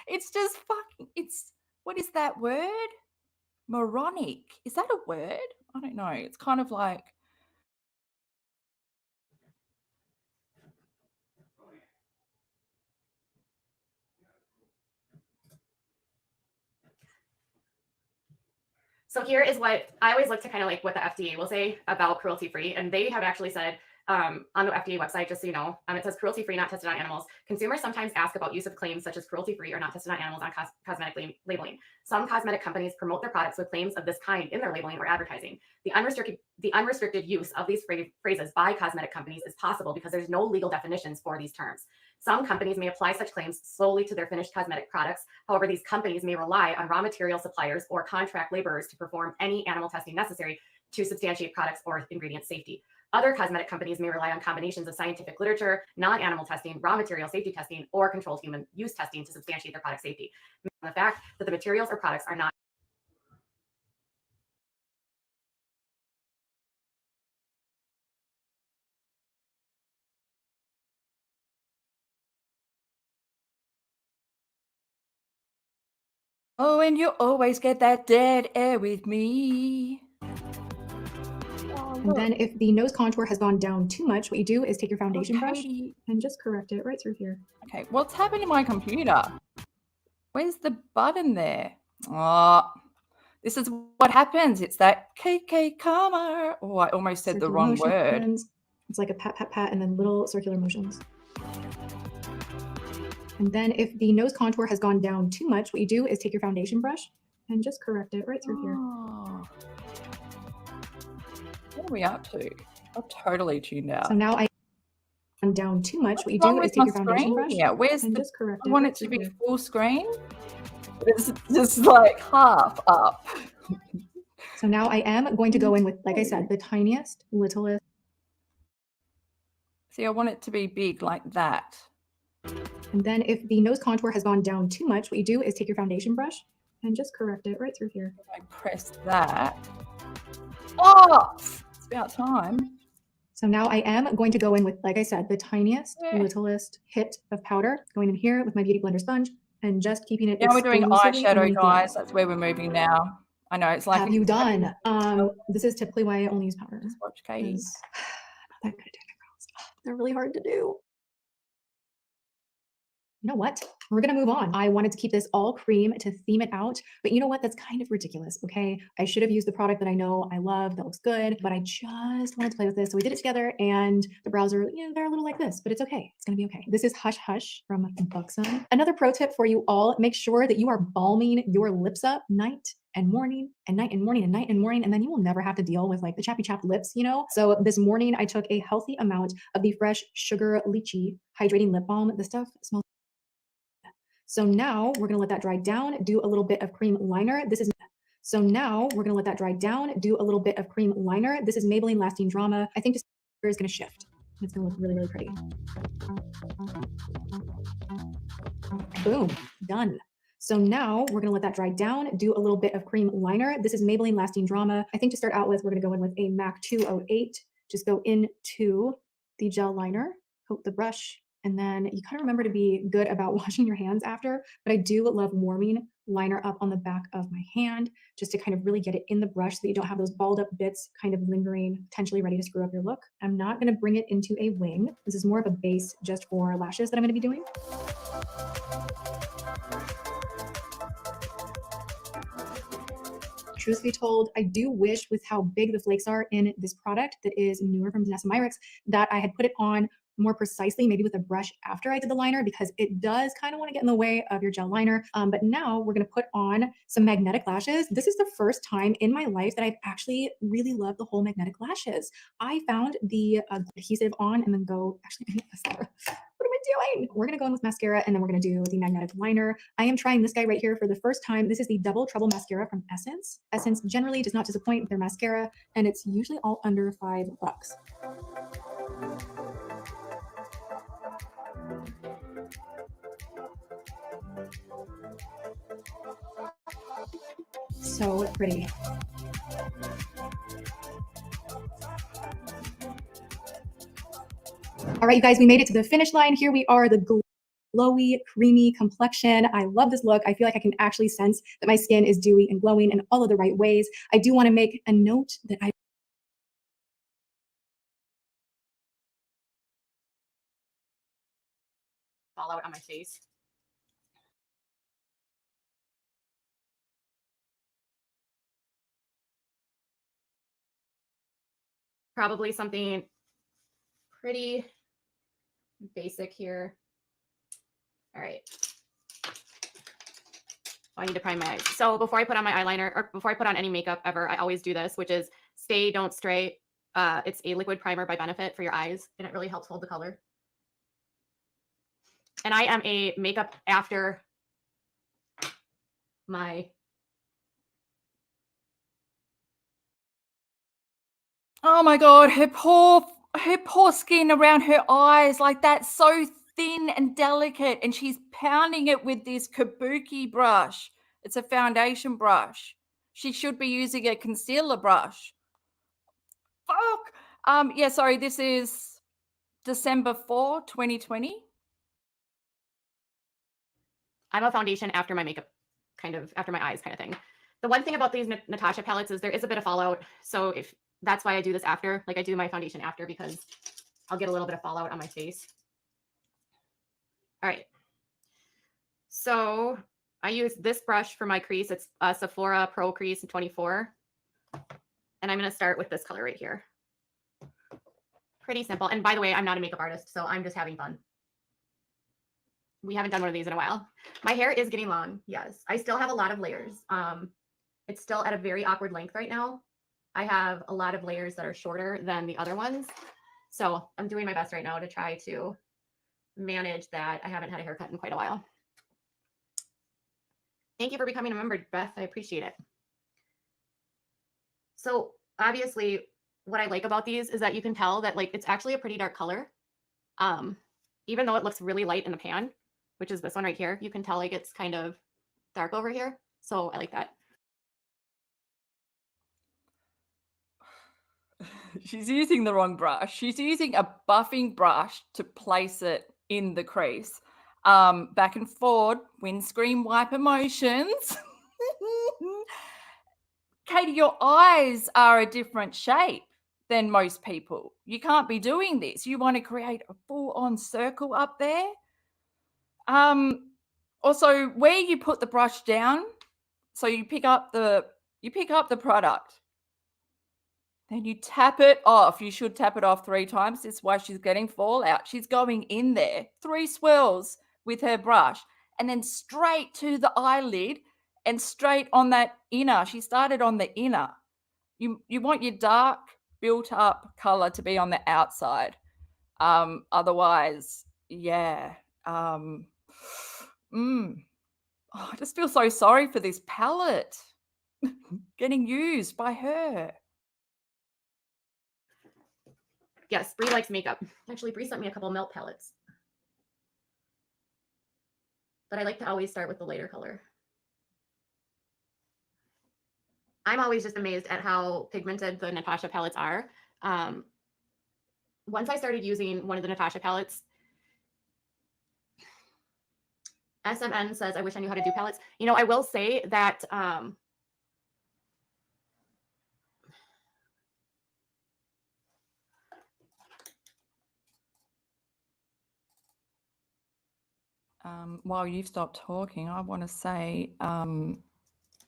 It's just fucking, what is that word? Moronic. Is that a word? I don't know. It's kind of like, So here is what I always look to kind of like what the FDA will say about cruelty-free. And they have actually said on the FDA website, just so you know, it says cruelty-free, not tested on animals. Consumers sometimes ask about use of claims such as cruelty-free or not tested on animals on cosmetic labeling. Some cosmetic companies promote their products with claims of this kind in their labeling or advertising. The unrestricted use of these phrases by cosmetic companies is possible because there's no legal definitions for these terms. Some companies may apply such claims solely to their finished cosmetic products. However, these companies may rely on raw material suppliers or contract laborers to perform any animal testing necessary to substantiate products or ingredient safety. Other cosmetic companies may rely on combinations of scientific literature, non-animal testing, raw material safety testing, or controlled human use testing to substantiate their product safety. The fact that the materials or products are not oh, and you always get that dead air with me. And then if the nose contour has gone down too much, what you do is take your foundation brush Katie. and just correct it right through here. Okay, what's happened to my computer? Where's the button there? Oh, this is what happens. It's that KK karma. Oh, I almost said the Circular wrong word. motions. It's like a pat, pat, pat, and then little circular motions. And then if the nose contour has gone down too much, what you do is take your foundation brush and just correct it right through here. Oh. What are we up to? I'm totally tuned out. So now I gone down too much. What you What's wrong do is with take my your foundation screen? brush Yeah, where's and the, just correct I it want right it to through be here. full screen. It's just like half up. So now I am going to go in with, like I said, the tiniest, littlest. See, I want it to be big like that. And then if the nose contour has gone down too much, what you do is take your foundation brush and just correct it right through here. If I press that. Oh, it's about time. So now I am going to go in with, like I said, the tiniest, Yeah. littlest hit of powder, going in here with my Beauty Blender sponge and just keeping it Now we're doing exclusively eyeshadow, underneath the guys. eyes. That's where we're moving now. I know it's like Have you done? This is typically why I only use powder. Just watch Katie. 'Cause I'm not that good at doing eyebrows. They're really hard to do. You know what? We're gonna move on. I wanted to keep this all cream to theme it out, but you know what? That's kind of ridiculous, okay? I should have used the product that I know I love, that looks good, but I just wanted to play with this. So we did it together and the brows are, you know, they're a little like this, but it's okay. It's gonna be okay. This is Hush Hush from Buxom. Another pro tip for you all, make sure that you are balming your lips up night and morning and night and morning and night and morning, and then you will never have to deal with like the chappy chapped lips, you know? So this morning I took a healthy amount of the Fresh Sugar Lychee Hydrating Lip Balm. This stuff smells. So now we're gonna let that dry down, do a little bit of cream liner. This is, so now we're gonna let that dry down, do a little bit of cream liner. This is Maybelline Lasting Drama. I think this is gonna shift. It's gonna look really, really pretty. Boom, done. So now we're gonna let that dry down, do a little bit of cream liner. This is Maybelline Lasting Drama. I think to start out with, we're gonna go in with a MAC 208. Just go into the gel liner, coat the brush, and then you kind of remember to be good about washing your hands after, but I do love warming liner up on the back of my hand just to kind of really get it in the brush so that you don't have those balled up bits kind of lingering, potentially ready to screw up your look. I'm not gonna bring it into a wing. This is more of a base just for lashes that I'm gonna be doing. Truth be told, I do wish with how big the flakes are in this product that is newer from Vanessa Myricks that I had put it on more precisely, maybe with a brush after I did the liner, because it does kind of want to get in the way of your gel liner. But now we're going to put on some magnetic lashes. This is the first time in my life that I've actually really loved the whole magnetic lashes. I found the adhesive on and then go, actually, what am I doing? We're going to go in with mascara and then we're going to do the magnetic liner. I am trying this guy right here for the first time. This is the Double Trouble mascara from Essence. Essence generally does not disappoint with their mascara, and it's usually all under $5. So pretty. All right, you guys, we made it to the finish line. Here we are, the glowy, creamy complexion. I love this look. I feel like I can actually sense that my skin is dewy and glowing in all of the right ways. I do want to make a note that I Fallout on my face. Probably something pretty basic here. All right. I need to prime my eyes. So before I put on my eyeliner, or before I put on any makeup ever, I always do this, which is Stay, Don't Stray. It's a liquid primer by Benefit for your eyes, and it really helps hold the color. And I am a makeup after my... Oh my God, her poor skin around her eyes, like that's so thin and delicate, and she's pounding it with this Kabuki brush. It's a foundation brush. She should be using a concealer brush. Fuck. Yeah, sorry, this is December 4, 2020. I'm a foundation after my makeup, kind of after my eyes kind of thing. The one thing about these Natasha palettes is there is a bit of fallout. So if that's why I do this after, like I do my foundation after, because I'll get a little bit of fallout on my face. All right. So I use this brush for my crease. It's a Sephora Pro Crease 24. And I'm going to start with this color right here. Pretty simple. And by the way, I'm not a makeup artist, so I'm just having fun. We haven't done one of these in a while. My hair is getting long. Yes. I still have a lot of layers. It's still at a very awkward length right now. I have a lot of layers that are shorter than the other ones. So I'm doing my best right now to try to manage that. I haven't had a haircut in quite a while. Thank you for becoming a member, Beth. I appreciate it. So obviously what I like about these is that you can tell that like it's actually a pretty dark color. Even though it looks really light in the pan, which is this one right here, you can tell like it's kind of dark over here. So I like that. She's using the wrong brush. She's using a buffing brush to place it in the crease. Back and forward, windscreen wiper motions. Katie, your eyes are a different shape than most people. You can't be doing this. You want to create a full-on circle up there. Also, where you put the brush down, so you pick up the product. Then you tap it off. You should tap it off 3 times. This is why she's getting fallout. She's going in there, 3 swirls with her brush, and then straight to the eyelid and straight on that inner. She started on the inner. You want your dark, built-up color to be on the outside. Otherwise, yeah. Oh, I just feel so sorry for this palette getting used by her. Yes, Bree likes makeup. Actually, Bree sent me a couple melt palettes. But I like to always start with the lighter color. I'm always just amazed at how pigmented the Natasha palettes are. Once I started using one of the Natasha palettes, SMN says, I wish I knew how to do palettes. You know, I will say that while you've stopped talking, I want to say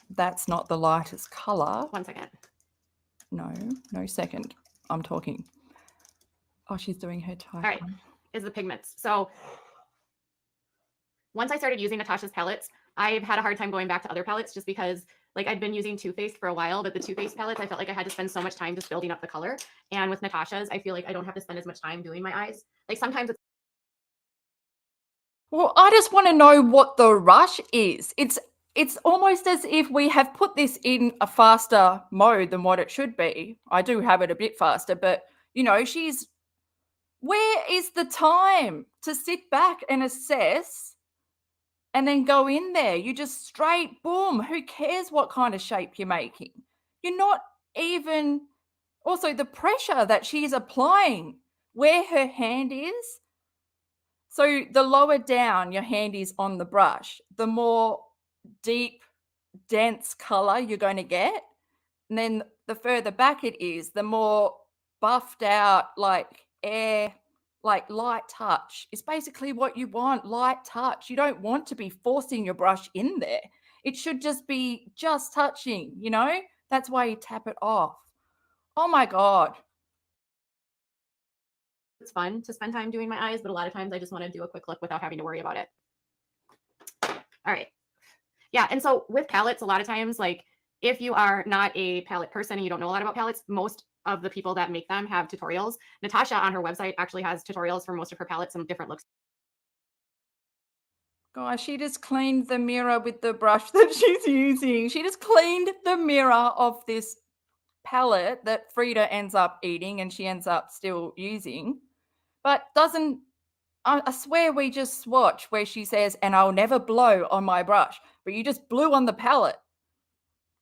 that's not the lightest color. 1 second. No second. I'm talking. Oh, she's doing her type. All right. is the pigments. So once I started using Natasha's palettes, I've had a hard time going back to other palettes just because like I'd been using Too Faced for a while, but the Too Faced palettes, I felt like I had to spend so much time just building up the color. And with Natasha's, I feel like I don't have to spend as much time doing my eyes. Like sometimes it's Well, I just want to know what the rush is. It's almost as if we have put this in a faster mode than what it should be. I do have it a bit faster, but you know, where is the time to sit back and assess and then go in there? You just straight boom. Who cares what kind of shape you're making? You're not even, also the pressure that she's applying where her hand is. So the lower down your hand is on the brush, the more deep, dense color you're going to get. And then the further back it is, the more buffed out, like air, like light touch is basically what you want, light touch. You don't want to be forcing your brush in there. It should just be just touching, you know? That's why you tap it off. Oh my God. fun to spend time doing my eyes, but a lot of times I just want to do a quick look without having to worry about it. All right. Yeah. And so with palettes, a lot of times, like if you are not a palette person and you don't know a lot about palettes, most of the people that make them have tutorials. Natasha on her website actually has tutorials for most of her palettes, some different looks. Gosh, she just cleaned the mirror with the brush that she's using. She just cleaned the mirror of this palette that Frida ends up eating and she ends up still using. But doesn't, I swear we just swatch where she says, and I'll never blow on my brush, but you just blew on the palette.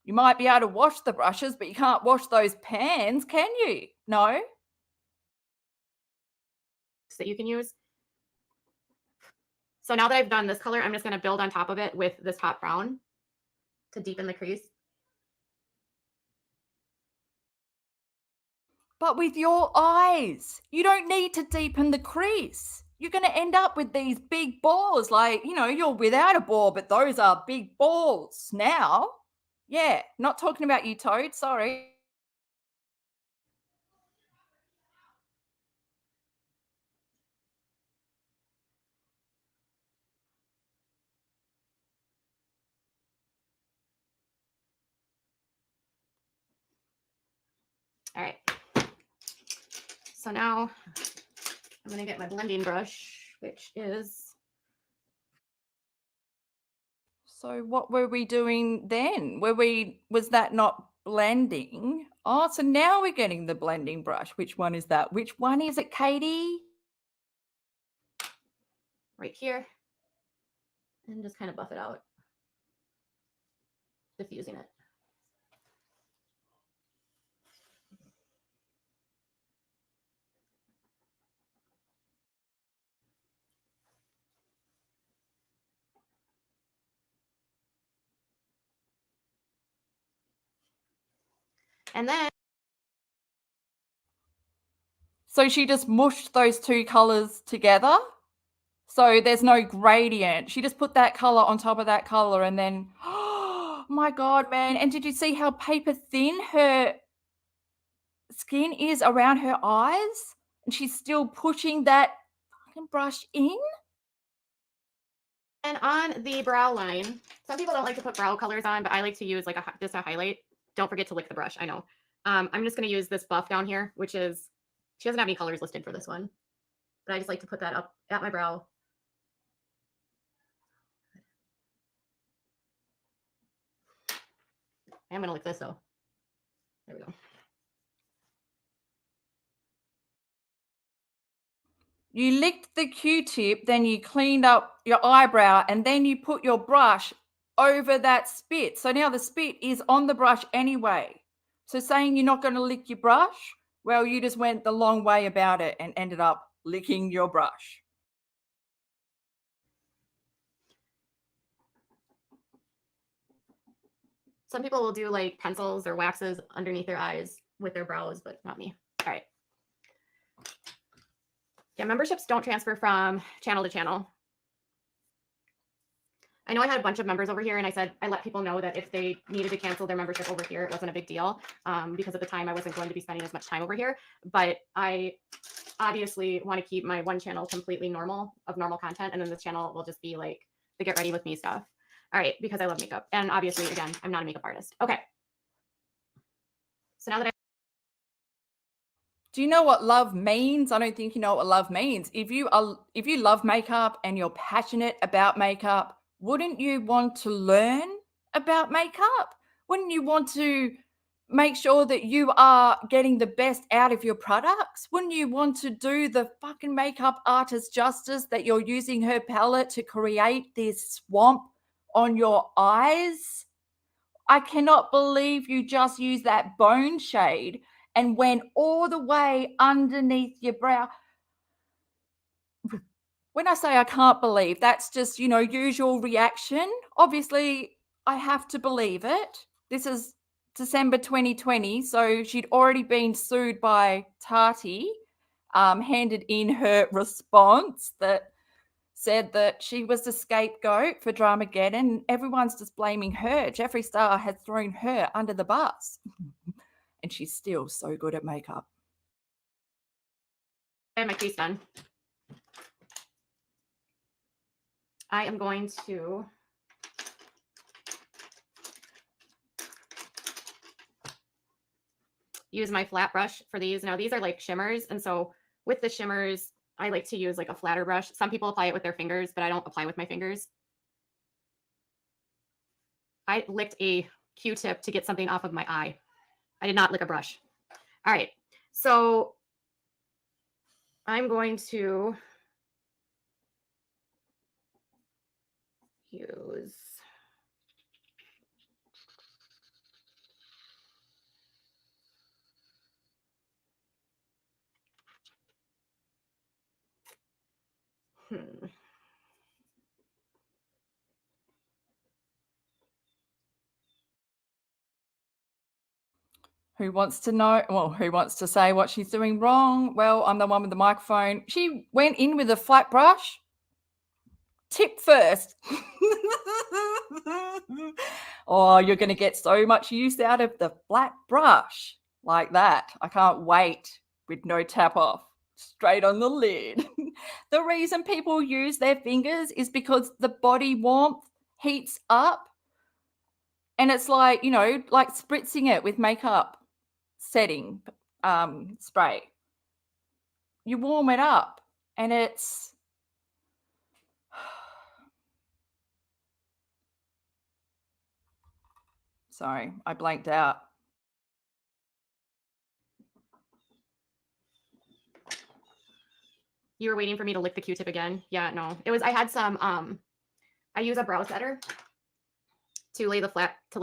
You might be able to wash the brushes, but you can't wash those pans, can you? No? That you can use. So now that I've done this color, I'm just going to build on top of it with this hot brown to deepen the crease. But with your eyes, you don't need to deepen the crease. You're going to end up with these big balls. Like, you know, you're without a ball, but those are big balls now. Yeah, not talking about you, Toad. Sorry. All right. So now I'm going to get my blending brush, which is. So what were we doing then? Was that not blending? Oh, so now we're getting the blending brush. Which one is that? Which one is it, Katie? Right here. And just kind of buff it out. Diffusing it. And then. So she just mushed those two colors together. So there's no gradient. She just put that color on top of that color and then, oh my God, man. And did you see how paper thin her skin is around her eyes? And she's still pushing that fucking brush in. And on the brow line, some people don't like to put brow colors on, but I like to use like just a highlight. Don't forget to lick the brush. I know. I'm just going to use this buff down here, which is, she doesn't have any colors listed for this one, but I just like to put that up at my brow. I'm going to lick this though. There we go. You licked the Q-tip, then you cleaned up your eyebrow, and then you put your brush over that spit. So now the spit is on the brush anyway. So saying you're not going to lick your brush, well, you just went the long way about it and ended up licking your brush. Some people will do like pencils or waxes underneath their eyes with their brows, but not me. All right. Yeah, memberships don't transfer from channel to channel. I know I had a bunch of members over here and I said, I let people know that if they needed to cancel their membership over here, it wasn't a big deal because at the time I wasn't going to be spending as much time over here. But I obviously want to keep my one channel completely normal of normal content. And then this channel will just be like the get ready with me stuff. All right. Because I love makeup. And obviously, again, I'm not a makeup artist. Okay. So now that I Do you know what love means? I don't think you know what love means. If you love makeup and you're passionate about makeup, wouldn't you want to learn about makeup? Wouldn't you want to make sure that you are getting the best out of your products? Wouldn't you want to do the fucking makeup artist justice that you're using her palette to create this swamp on your eyes? I cannot believe you just used that bone shade and went all the way underneath your brow. When I say I can't believe, that's just, usual reaction. Obviously, I have to believe it. This is December 2020, so she'd already been sued by Tati, handed in her response that said that she was the scapegoat for Dramageddon. Everyone's just blaming her. Jeffree Star has thrown her under the bus. And she's still so good at makeup. have my crease done, I am going to use my flat brush for these. Now these are like shimmers. And so with the shimmers, I like to use like a flatter brush. Some people apply it with their fingers, but I don't apply with my fingers. I licked a Q-tip to get something off of my eye. I did not lick a brush. All right. So I'm going to use Who wants to know? Well, who wants to say what she's doing wrong? Well, I'm the one with the microphone. She went in with a flat brush. Tip first. Oh, you're going to get so much use out of the flat brush like that. I can't wait with no tap off. Straight on the lid. The reason people use their fingers is because the body warmth heats up. And it's like, like spritzing it with makeup setting spray. You warm it up and it's sorry, I blanked out. You were waiting for me to lick the Q-tip again? Yeah, no. It was, I had some, I use a brow setter to lay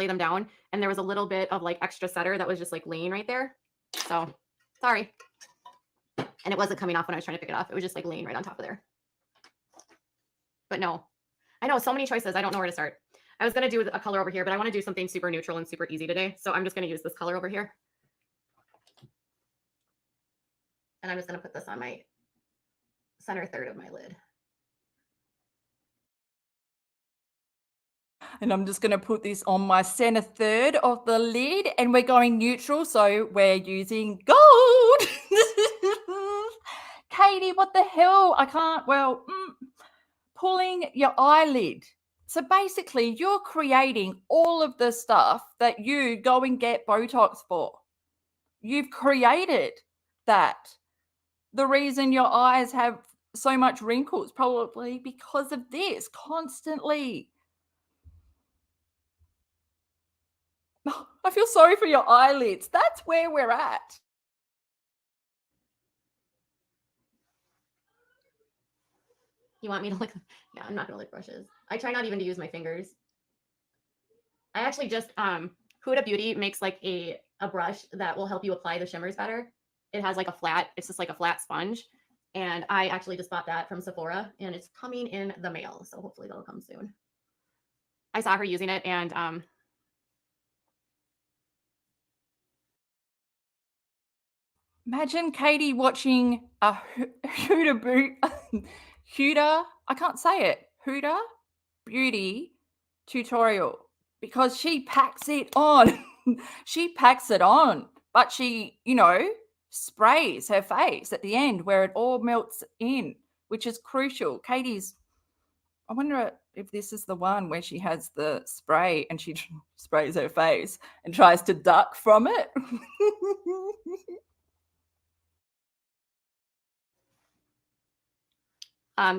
them down. And there was a little bit of like extra setter that was just like laying right there. So sorry. And it wasn't coming off when I was trying to pick it off. It was just like laying right on top of there. But no, I know so many choices. I don't know where to start. I was going to do a color over here, but I want to do something super neutral and super easy today. So I'm just going to use this color over here. And I'm just going to put this on my center third of my lid. And I'm just going to put this on my center third of the lid and we're going neutral. So we're using gold. Katie, what the hell? I can't, pulling your eyelid. So basically you're creating all of the stuff that you go and get Botox for. You've created that. The reason your eyes have so much wrinkles probably because of this constantly. I feel sorry for your eyelids. That's where we're at. You want me to lick? Yeah, I'm not going to lick brushes. I try not even to use my fingers. I actually just, Huda Beauty makes like a brush that will help you apply the shimmers better. It has like it's just like a flat sponge. And I actually just bought that from Sephora and it's coming in the mail. So hopefully that'll come soon. I saw her using it and, imagine Katie watching a Huda, I can't say it, Huda Beauty tutorial because she packs it on. She packs it on, but she, sprays her face at the end where it all melts in, which is crucial. Katie's, I wonder if this is the one where she has the spray and she sprays her face and tries to duck from it.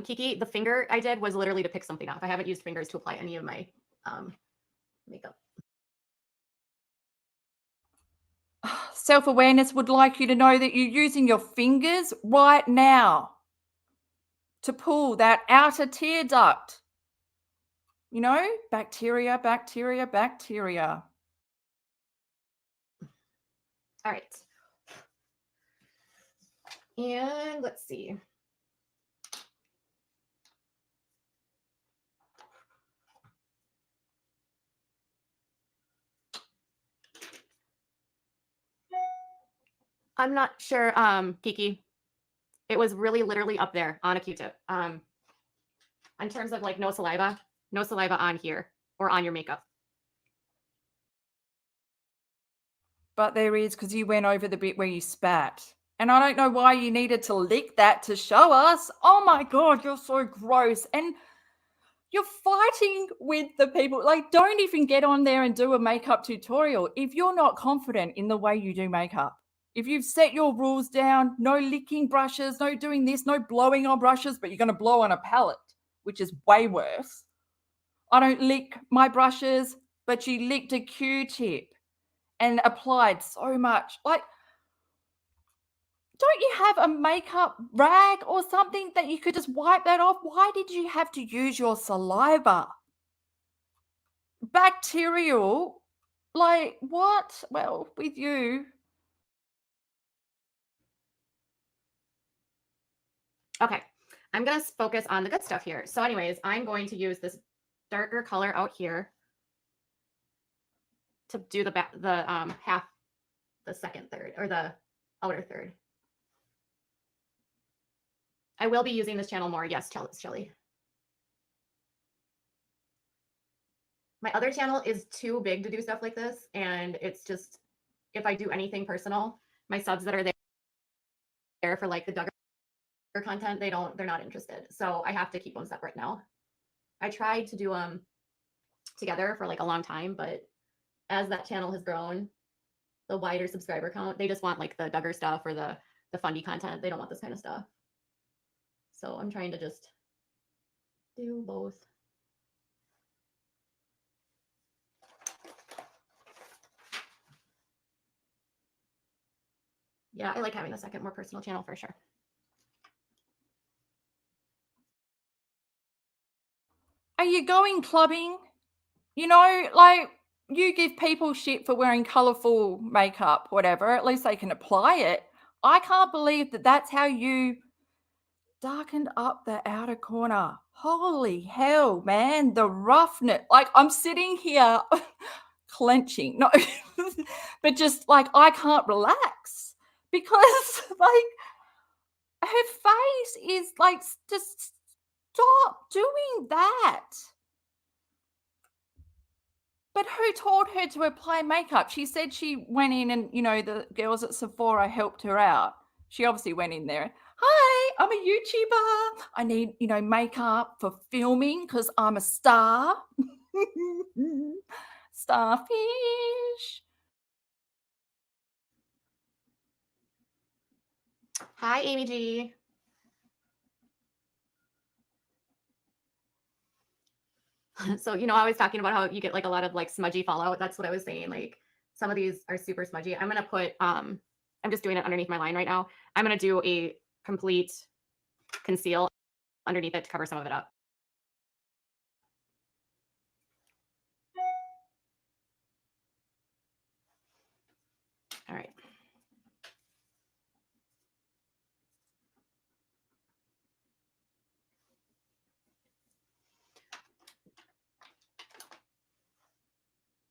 Kiki, the finger I did was literally to pick something off. I haven't used fingers to apply any of my makeup. Self-awareness would like you to know that you're using your fingers right now to pull that outer tear duct. You know, bacteria, bacteria, bacteria. All right. And let's see. I'm not sure, Kiki. It was really literally up there on a Q-tip. In terms of like no saliva on here or on your makeup. But there is, because you went over the bit where you spat. And I don't know why you needed to lick that to show us. Oh my God, you're so gross. And you're fighting with the people. Like, don't even get on there and do a makeup tutorial if you're not confident in the way you do makeup. If you've set your rules down, no licking brushes, no doing this, no blowing on brushes, but you're going to blow on a palette, which is way worse. I don't lick my brushes, but she licked a Q-tip and applied so much. Like, don't you have a makeup rag or something that you could just wipe that off? Why did you have to use your saliva? Bacterial, like what? Well, with you. Okay, I'm gonna focus on the good stuff here. So anyways, I'm going to use this darker color out here to do the half, the second third, or the outer third. I will be using this channel more. Yes, Shelly. My other channel is too big to do stuff like this. And it's just, if I do anything personal, my subs that are there for like the Duggar content, they're not interested. So I have to keep them separate now. I tried to do them together for like a long time, but as that channel has grown, the wider subscriber count, they just want like the Duggar stuff or the fundy content. They don't want this kind of stuff. So I'm trying to just do both. Yeah, I like having a second, more personal channel for sure. Are you going clubbing? You know, like you give people shit for wearing colorful makeup, whatever. At least they can apply it. I can't believe that that's how you darkened up the outer corner. Holy hell, man. The roughness. Like I'm sitting here clenching. No, but just like I can't relax because like her face is like, just stop doing that. But who told her to apply makeup? She said she went in and, you know, the girls at Sephora helped her out. She obviously went in there. Hi, I'm a YouTuber. I need, you know, makeup for filming because I'm a star. Starfish. Hi, Amy G. So, you know, I was talking about how you get like a lot of like smudgy fallout. That's what I was saying. Like some of these are super smudgy. I'm going to put, I'm just doing it underneath my line right now. I'm going to do a complete conceal underneath it to cover some of it up. All right.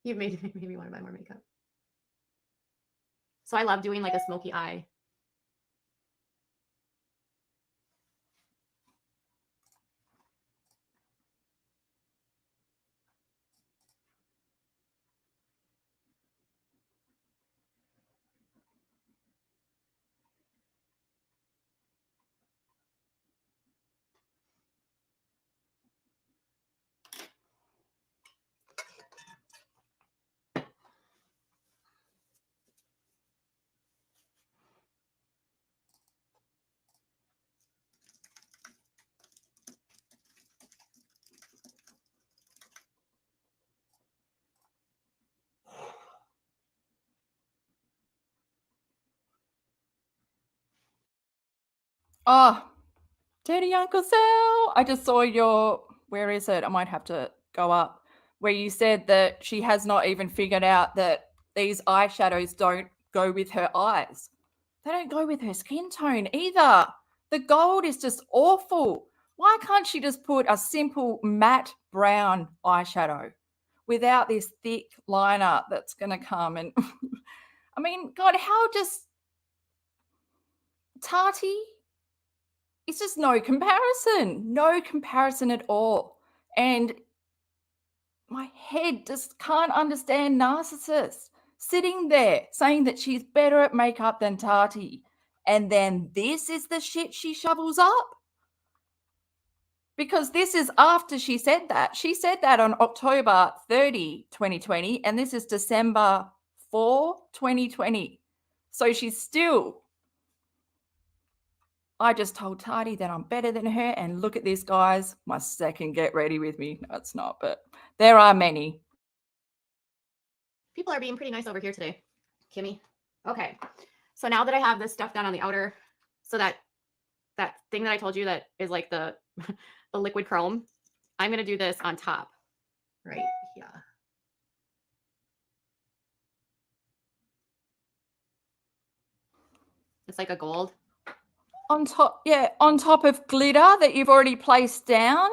You've made me want to buy more makeup. So I love doing like a smoky eye. Oh, Daddy Uncle Sal, I just saw your, where is it? I might have to go up, where you said that she has not even figured out that these eyeshadows don't go with her eyes. They don't go with her skin tone either. The gold is just awful. Why can't she just put a simple matte brown eyeshadow without this thick liner that's going to come? And I mean, God, how just Tati? It's just no comparison at all. And my head just can't understand narcissists sitting there saying that she's better at makeup than Tati. And then this is the shit she shovels up. Because this is after she said that. She said that on October 30, 2020, and this is December 4, 2020. So she's still, I just told Tati that I'm better than her, and look at this, guys, my second get ready with me. No, it's not, but there are many. People are being pretty nice over here today, Kimmy. Okay, so now that I have this stuff done on the outer, so that thing that I told you that is like the the liquid chrome, I'm gonna do this on top, right here. It's like a gold. On top, yeah, on top of glitter that you've already placed down.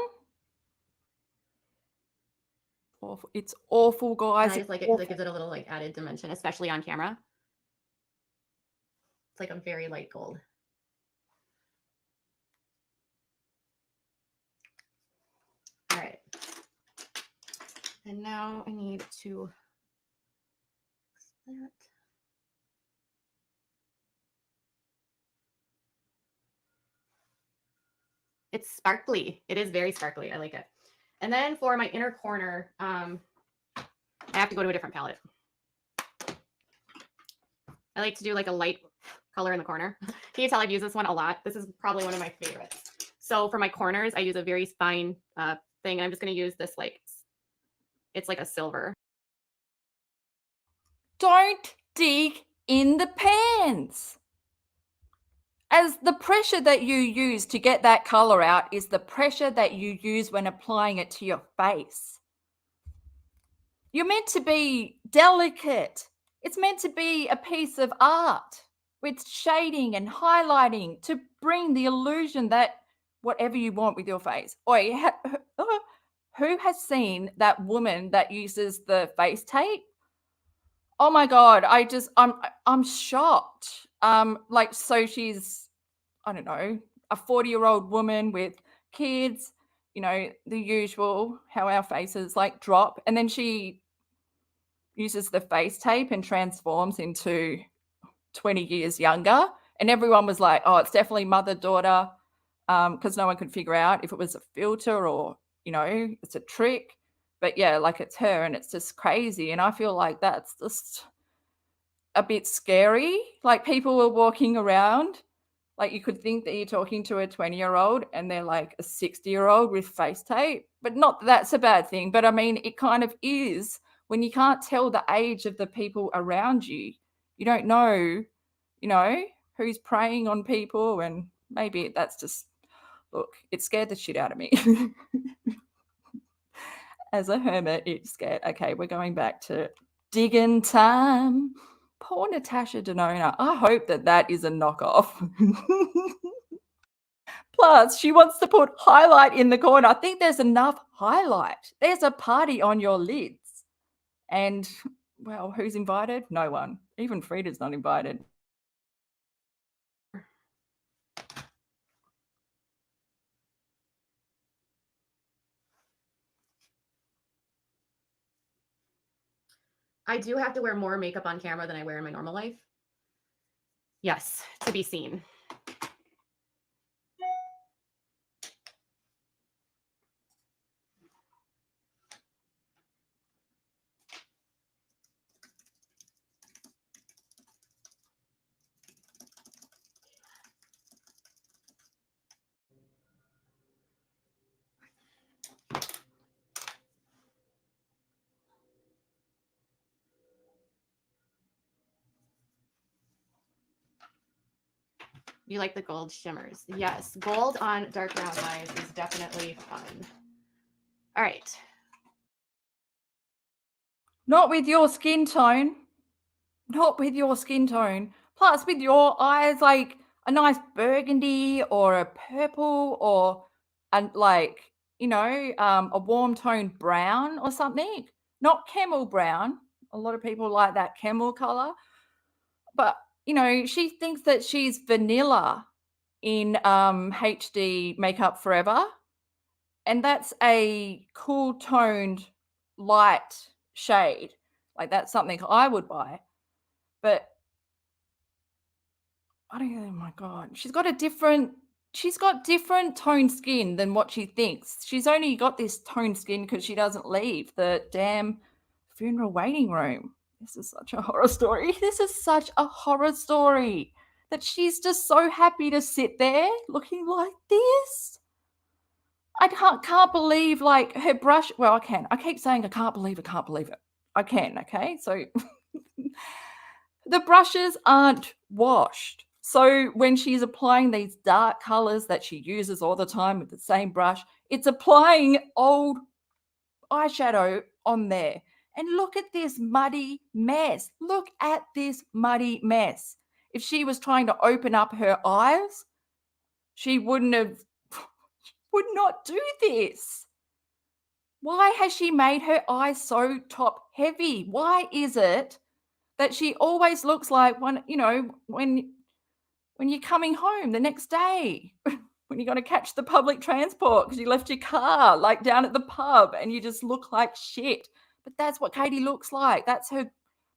Awful. It's awful, guys. And I just like it because it gives it a little like added dimension, especially on camera. It's like a very light gold. All right. And now I need to fix that. It's sparkly. It is very sparkly. I like it. And then for my inner corner, I have to go to a different palette. I like to do like a light color in the corner. Can you tell I've used this one a lot? This is probably one of my favorites. So for my corners, I use a very fine thing. And I'm just going to use this like, it's like a silver. Don't dig in the pans. As the pressure that you use to get that color out is the pressure that you use when applying it to your face. You're meant to be delicate. It's meant to be a piece of art with shading and highlighting to bring the illusion that whatever you want with your face. Oi, who has seen that woman that uses the face tape? Oh my God, I'm shocked. Like, so she's, I don't know, a 40-year-old woman with kids, you know, the usual, how our faces like drop. And then she uses the face tape and transforms into 20 years younger. And everyone was like, oh, it's definitely mother-daughter, because no one could figure out if it was a filter or, you know, it's a trick. But yeah, like it's her, and it's just crazy. And I feel like that's just a bit scary. Like people were walking around, like you could think that you're talking to a 20-year-old and they're like a 60-year-old with face tape. But not that that's a bad thing. But I mean, it kind of is when you can't tell the age of the people around you. You don't know, you know, who's preying on people. And maybe that's just, look, it scared the shit out of me. As a hermit, it scared. Okay, we're going back to digging time. Poor Natasha Denona. I hope that that is a knockoff. Plus, she wants to put highlight in the corner. I think there's enough highlight. There's a party on your lids. And, well, who's invited? No one. Even Frida's not invited. I do have to wear more makeup on camera than I wear in my normal life. Yes, to be seen. You like the gold shimmers. Yes, gold on dark brown eyes is definitely fun. All right. Not with your skin tone. Not with your skin tone. Plus, with your eyes, like a nice burgundy or a purple or like, you know, a warm toned brown or something. Not camel brown. A lot of people like that camel color. But, you know, she thinks that she's vanilla in HD Makeup Forever. And that's a cool toned light shade. Like that's something I would buy. But I don't know, oh my God. She's got different toned skin than what she thinks. She's only got this toned skin because she doesn't leave the damn funeral waiting room. This is such a horror story. This is such a horror story that she's just so happy to sit there looking like this. I can't believe like her brush. Well, I can. I keep saying I can't believe it. I can, okay? So the brushes aren't washed. So when she's applying these dark colors that she uses all the time with the same brush, it's applying old eyeshadow on there. And look at this muddy mess. Look at this muddy mess. If she was trying to open up her eyes, she would not do this. Why has she made her eyes so top heavy? Why is it that she always looks like when you're coming home the next day, when you're going to catch the public transport because you left your car like down at the pub and you just look like shit. But that's what Katie looks like. That's her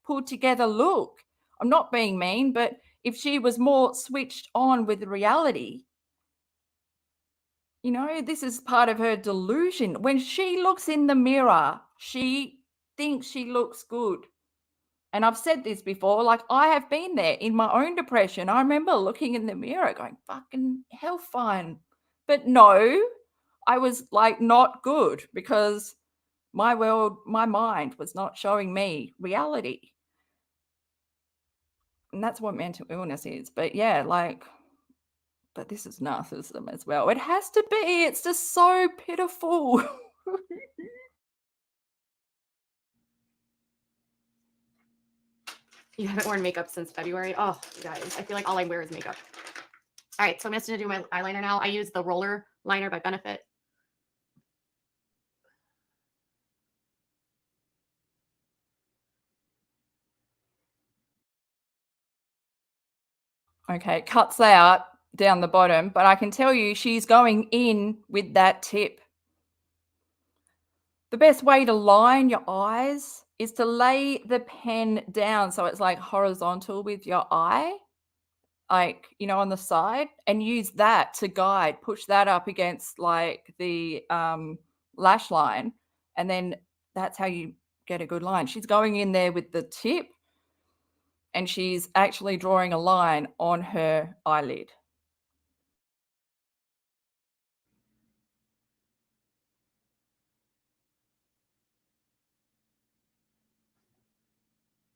pulled together look. I'm not being mean, but if she was more switched on with reality, you know, this is part of her delusion. When she looks in the mirror, she thinks she looks good. And I've said this before, like I have been there in my own depression. I remember looking in the mirror going, fucking hell fine. But no, I was like not good because my mind was not showing me reality. And that's what mental illness is. But yeah, like, but this is narcissism as well. It has to be. It's just so pitiful. You haven't worn makeup since February. Oh, guys, I feel like all I wear is makeup. All right, so I'm just going to do my eyeliner now. I use the Roller Liner by Benefit. Okay, it cuts out down the bottom, but I can tell you she's going in with that tip. The best way to line your eyes is to lay the pen down so it's like horizontal with your eye, like, you know, on the side, and use that to guide. Push that up against like the lash line, and then that's how you get a good line. She's going in there with the tip and she's actually drawing a line on her eyelid.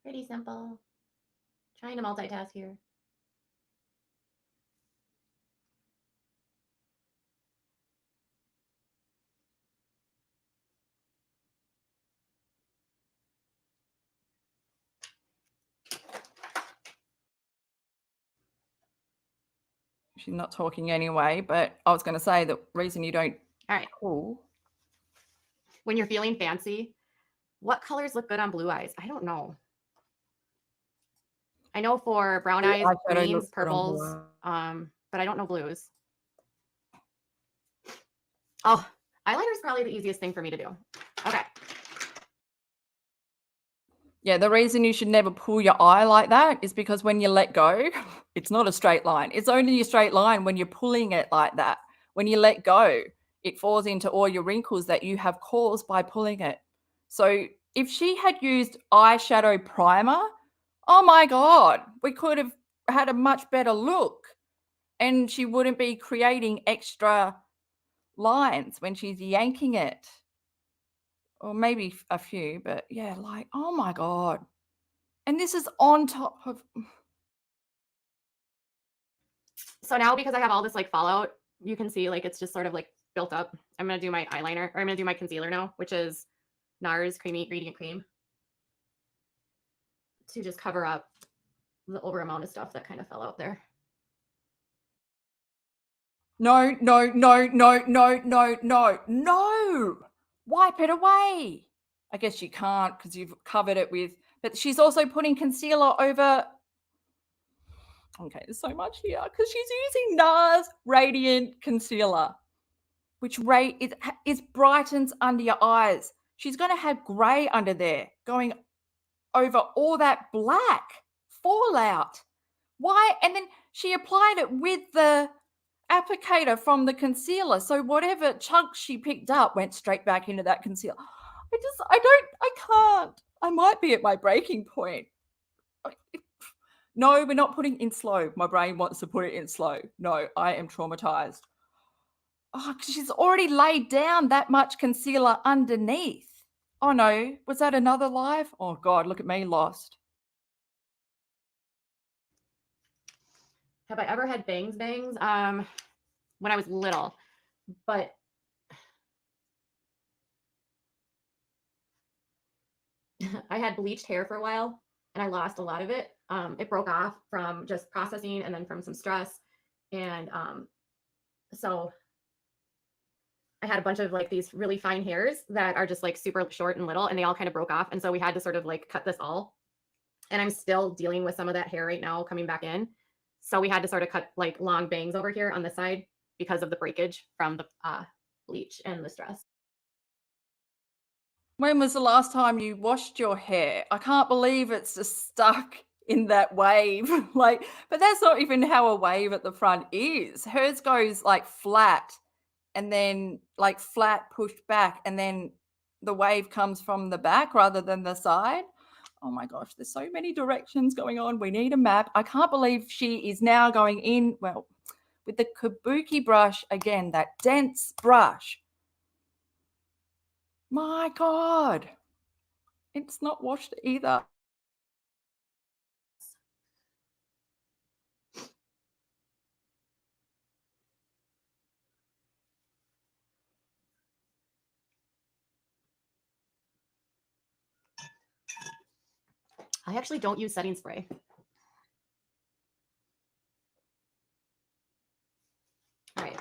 Pretty simple. Trying to multitask here. She's not talking anyway, but I was going to say the reason you don't. All right. Cool. When you're feeling fancy, what colors look good on blue eyes? I don't know. I know for brown eyes, greens, purples, but I don't know blues. Oh, eyeliner is probably the easiest thing for me to do. Okay. Yeah, the reason you should never pull your eye like that is because when you let go, it's not a straight line. It's only a straight line when you're pulling it like that. When you let go, it falls into all your wrinkles that you have caused by pulling it. So if she had used eyeshadow primer, oh my God, we could have had a much better look and she wouldn't be creating extra lines when she's yanking it. Or maybe a few, but yeah, like, oh my God. And this is on top of. So now because I have all this like fallout, you can see like it's just sort of like built up. I'm going to do my eyeliner, or I'm going to do my concealer now, which is NARS Creamy Radiant Cream, to just cover up the over amount of stuff that kind of fell out there. No, no, no, no, no, no, no, no. Wipe it away. I guess you can't because you've covered it with, but she's also putting concealer over. Okay, there's so much here because she's using NARS Radiant Concealer, which is brightens under your eyes. She's going to have grey under there going over all that black fallout. Why? And then she applied it with the applicator from the concealer. So whatever chunks she picked up went straight back into that concealer. I can't. I might be at my breaking point. No, we're not putting in slow. My brain wants to put it in slow. No, I am traumatized. Oh, she's already laid down that much concealer underneath. Oh no, was that another live? Oh God, look at me, lost. Have I ever had bangs? When I was little, but I had bleached hair for a while and I lost a lot of it. It broke off from just processing and then from some stress. And so I had a bunch of like these really fine hairs that are just like super short and little, and they all kind of broke off. And so we had to sort of like cut this all. And I'm still dealing with some of that hair right now coming back in. So we had to sort of cut like long bangs over here on this side because of the breakage from the bleach and the stress. When was the last time you washed your hair? I can't believe it's just stuck in that wave. Like, but that's not even how a wave at the front is. Hers goes like flat and then like flat pushed back, and then the wave comes from the back rather than the side. Oh my gosh, there's so many directions going on. We need a map. I can't believe she is now going in, well, with the Kabuki brush again, that dense brush. My God, it's not washed either. I actually don't use setting spray. All right.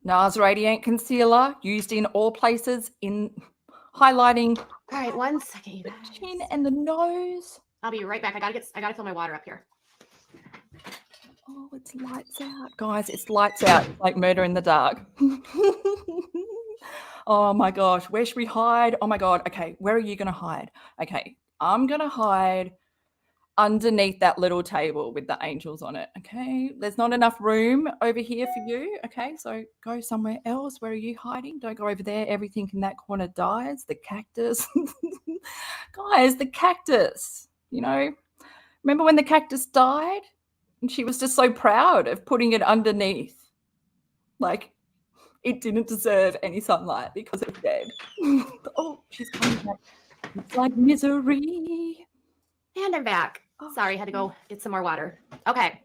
NARS Radiant Concealer, used in all places, in highlighting All right, 1 second, you the guys. chin and the nose. I'll be right back. I gotta fill my water up here. Oh, it's lights out. Guys, it's lights out. It's like Murder in the Dark. Oh my gosh, where should we hide? Oh my God. Okay, where are you going to hide? Okay, I'm going to hide underneath that little table with the angels on it. Okay, there's not enough room over here for you. Okay, so go somewhere else. Where are you hiding? Don't go over there. Everything in that corner dies. The cactus. Guys, the cactus, you know, remember when the cactus died? And she was just so proud of putting it underneath. Like, it didn't deserve any sunlight because it's dead. Oh, she's coming back. It's like misery. And I'm back. Oh, sorry, had to go get some more water. Okay.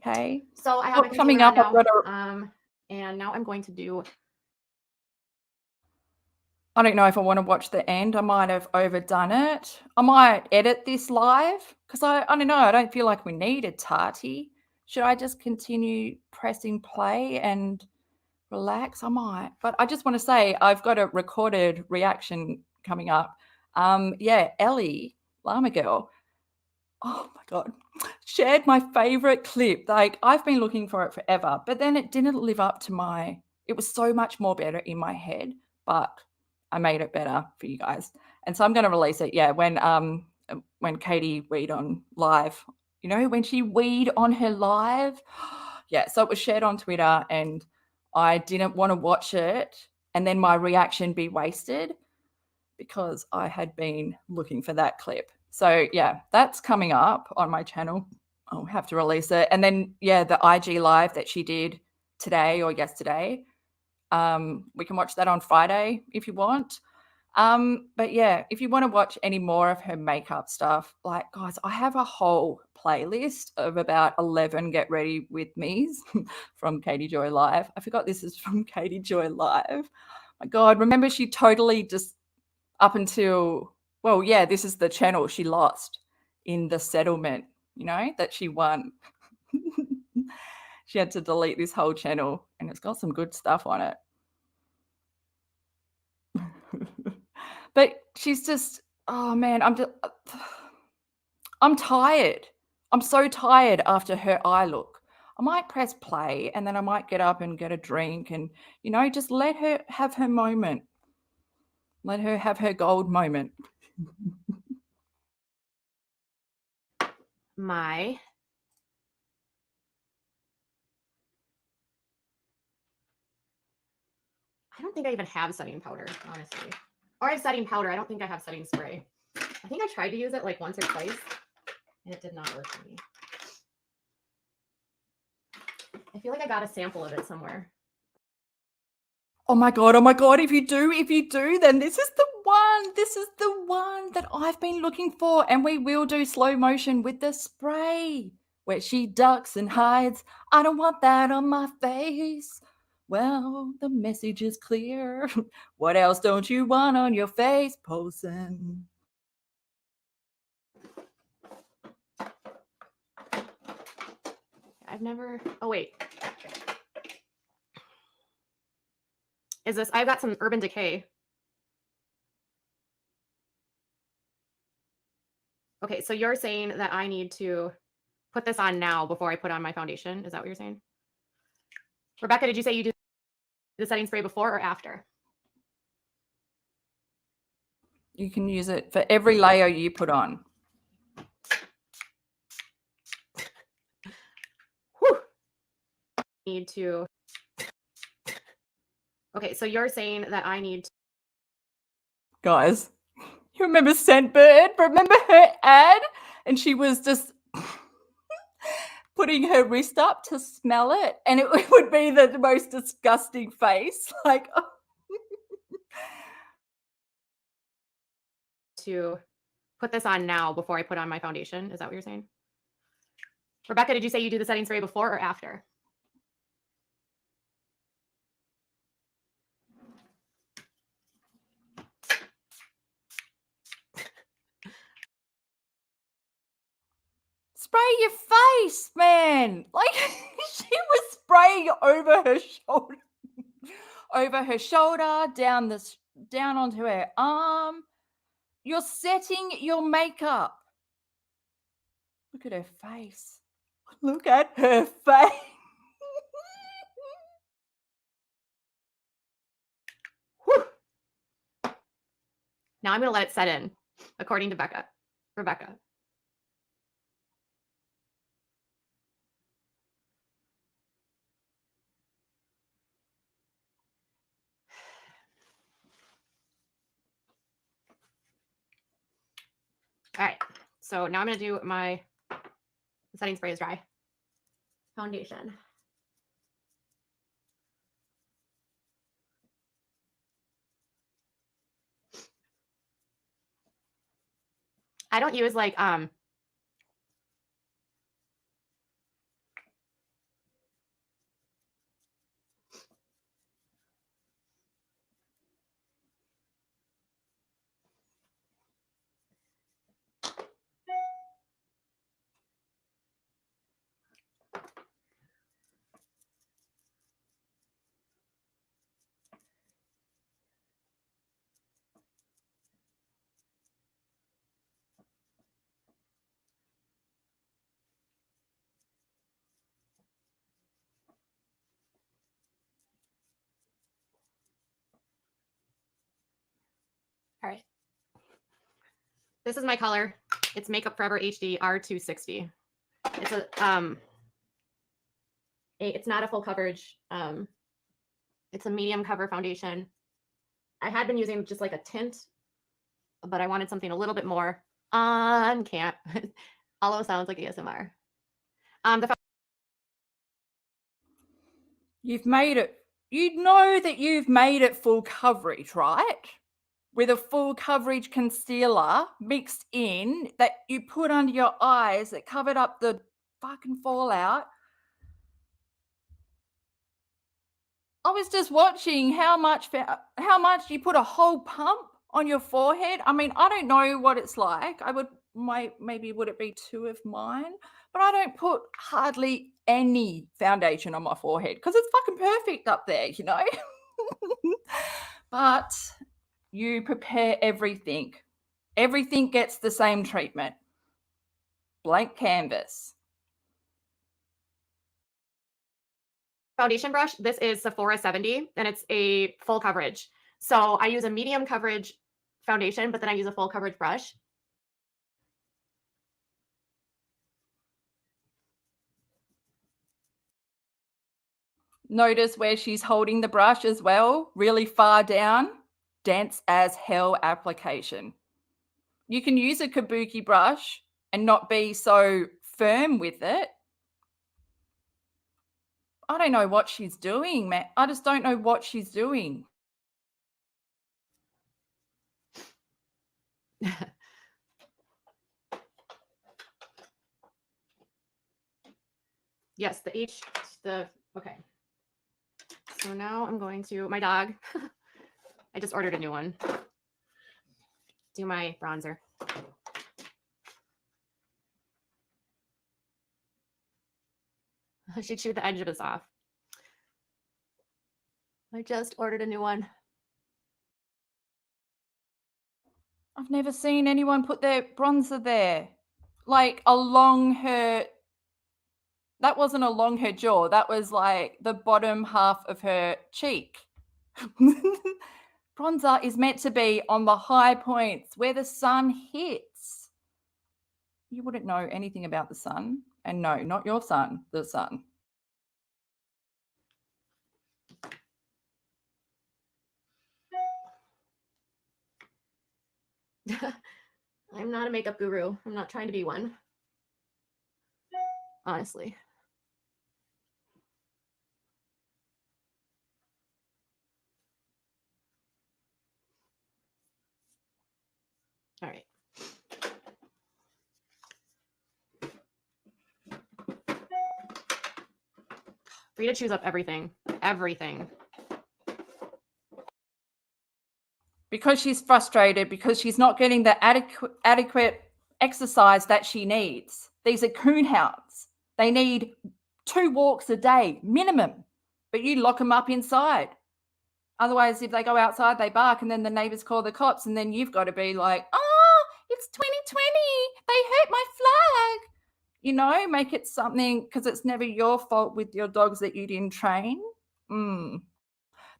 Okay. So I have a coming up. I've got and now I'm going to do. I don't know if I want to watch the end. I might have overdone it. I might edit this live because I don't know. I don't feel like we need a Tati. Should I just continue pressing play and relax? I might. But I just want to say I've got a recorded reaction coming up. Yeah, Ellie, Llama Girl. Oh my God. Shared my favorite clip. Like, I've been looking for it forever, but then it didn't live up to it was so much more better in my head, but I made it better for you guys. And so I'm going to release it. Yeah. When Katie weed on live, you know, when she weed on her live. Yeah. So it was shared on Twitter and I didn't want to watch it and then my reaction be wasted because I had been looking for that clip. So yeah, that's coming up on my channel. I'll have to release it. And then, yeah, the IG live that she did today or yesterday, We can watch that on Friday if you want. But yeah, if you want to watch any more of her makeup stuff, like guys, I have a whole playlist of about 11 get ready with me's from Katie Joy Live. I forgot this is from Katie Joy Live. My God, remember she totally just up until, well, yeah, this is the channel she lost in the settlement, you know, that she won. She had to delete this whole channel and it's got some good stuff on it. But she's just, oh man, I'm tired. I'm so tired after her eye look. I might press play and then I might get up and get a drink and, you know, just let her have her moment. Let her have her gold moment. I don't think I even have setting powder, honestly. Or I have setting powder. I don't think I have setting spray. I think I tried to use it like once or twice and it did not work for me. I feel like I got a sample of it somewhere. Oh my God, if you do, then this is the one. This is the one that I've been looking for. And we will do slow motion with the spray where she ducks and hides. I don't want that on my face. Well, the message is clear. What else don't you want on your face, Posen? I've never, oh wait. Is this, I've got some Urban Decay. Okay, so you're saying that I need to put this on now before I put on my foundation. Is that what you're saying? Rebecca, did you say you do the setting spray before or after? You can use it for every layer you put on. Whew. Need to. Okay, so you're saying that I need to. Guys, you remember Scentbird? Remember her ad? And she was just putting her wrist up to smell it. And it would be the most disgusting face. Like, oh. To put this on now before I put on my foundation. Is that what you're saying? Rebecca, did you say you do the setting spray before or after? Spray your face, man. Like, she was spraying over her shoulder, down onto her arm. You're setting your makeup. Look at her face. Look at her face. Now I'm going to let it set in, according to Rebecca. All right, so now I'm going to do my setting spray is dry. Foundation. I don't use like all right. This is my color. It's Makeup Forever HD R260. It's it's not a full coverage. It's a medium cover foundation. I had been using just like a tint, but I wanted something a little bit more on camp. Almost sounds like ASMR. You've made it. you know that you've made it full coverage, right? With a full coverage concealer mixed in that you put under your eyes that covered up the fucking fallout. I was just watching how much you put a whole pump on your forehead. I mean, I don't know what it's like. Maybe would it be 2 of mine? But I don't put hardly any foundation on my forehead because it's fucking perfect up there, you know? But you prepare everything. Everything gets the same treatment. Blank canvas. Foundation brush, this is Sephora 70, and it's a full coverage. So I use a medium coverage foundation, but then I use a full coverage brush. Notice where she's holding the brush as well, really far down. Dense as hell application. You can use a kabuki brush and not be so firm with it. I don't know what she's doing, man. I just don't know what she's doing. Yes, okay. So now I'm going to, my dog, I just ordered a new one. Do my bronzer. She chewed the edge of this off. I just ordered a new one. I've never seen anyone put their bronzer there. Like along her, that wasn't along her jaw. That was like the bottom half of her cheek. Bronzer is meant to be on the high points where the sun hits. You wouldn't know anything about the sun. And no, not your sun, the sun. I'm not a makeup guru. I'm not trying to be one. Honestly. All right. Frida chews up everything. Everything. Because she's frustrated, because she's not getting the adequate exercise that she needs. These are coon hounds. They need 2 walks a day, minimum. But you lock them up inside. Otherwise, if they go outside, they bark, and then the neighbors call the cops, and then you've got to be like, oh, it's 2020. They hurt my flag. You know, make it something, because it's never your fault with your dogs that you didn't train.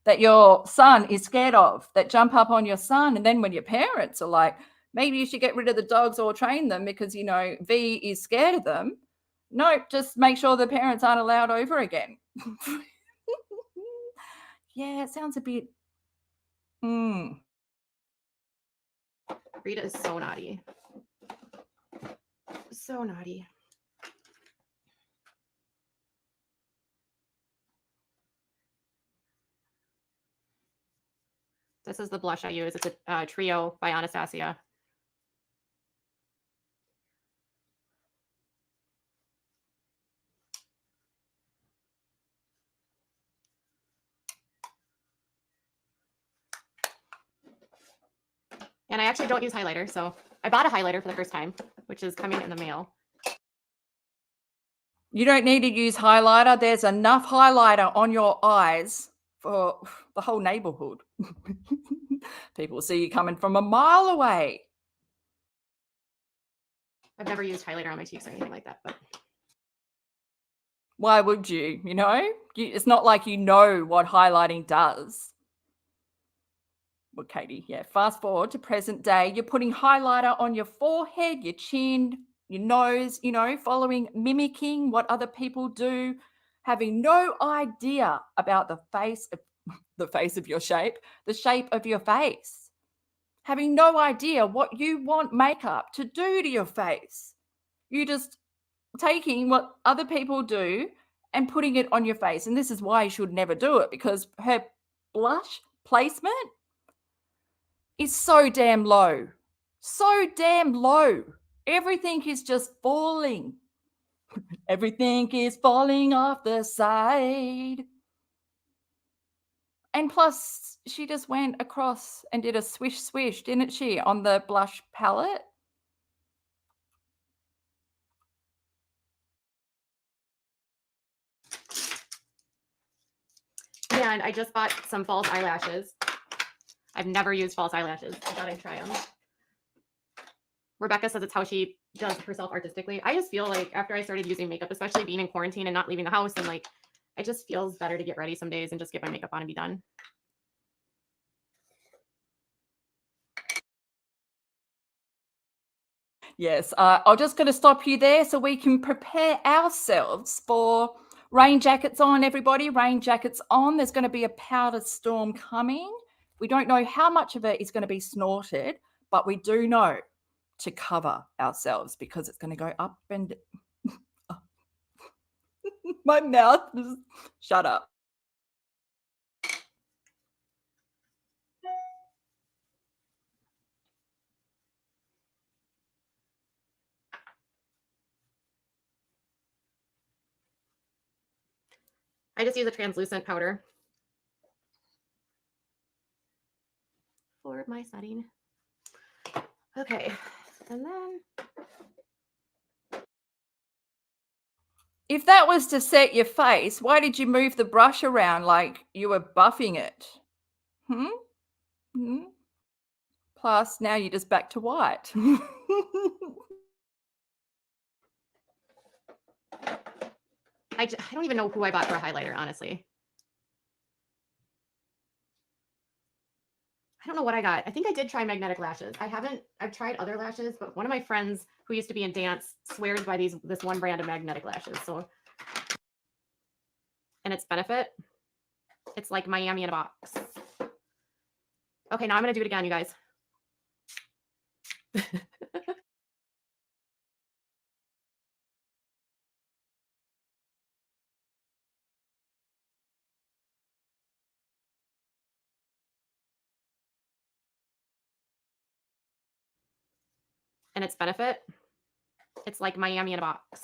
That your son is scared of, that jump up on your son. And then when your parents are like, maybe you should get rid of the dogs or train them because, you know, V is scared of them. No, just make sure the parents aren't allowed over again. Yeah, it sounds a bit. Rita is so naughty. So naughty. This is the blush I use. It's a Trio by Anastasia. And I actually don't use highlighter, so I bought a highlighter for the first time, which is coming in the mail. You don't need to use highlighter. There's enough highlighter on your eyes for the whole neighborhood. People see you coming from a mile away. I've never used highlighter on my cheeks or anything like that, but why would you? You know, it's not like you know what highlighting does. Well, Katie, yeah, fast forward to present day. You're putting highlighter on your forehead, your chin, your nose, you know, mimicking what other people do, having no idea about the shape of your face, having no idea what you want makeup to do to your face. You just taking what other people do and putting it on your face. And this is why you should never do it, because her blush placement is so damn low. So damn low. Everything is just falling. Everything is falling off the side. And plus, she just went across and did a swish swish, didn't she, on the blush palette? And I just bought some false eyelashes. I've never used false eyelashes. I thought I'd try them. Rebecca says it's how she does herself artistically. I just feel like after I started using makeup, especially being in quarantine and not leaving the house, and like, it just feels better to get ready some days and just get my makeup on and be done. Yes, I'm just going to stop you there so we can prepare ourselves for rain jackets on, everybody. Rain jackets on. There's going to be a powder storm coming. We don't know how much of it is going to be snorted, but we do know to cover ourselves because it's going to go up and... My mouth is... Shut up. I just use a translucent powder for my setting. Okay, and then... If that was to set your face, why did you move the brush around like you were buffing it? Plus, now you're just back to white. I don't even know who I bought for a highlighter, honestly. I don't know what I got. I think I did try magnetic lashes. I've tried other lashes, but one of my friends who used to be in dance swears by this one brand of magnetic lashes. So, and its benefit, it's like Miami in a box. Okay, now I'm going to do it again, you guys. And its benefit, it's like Miami in a box.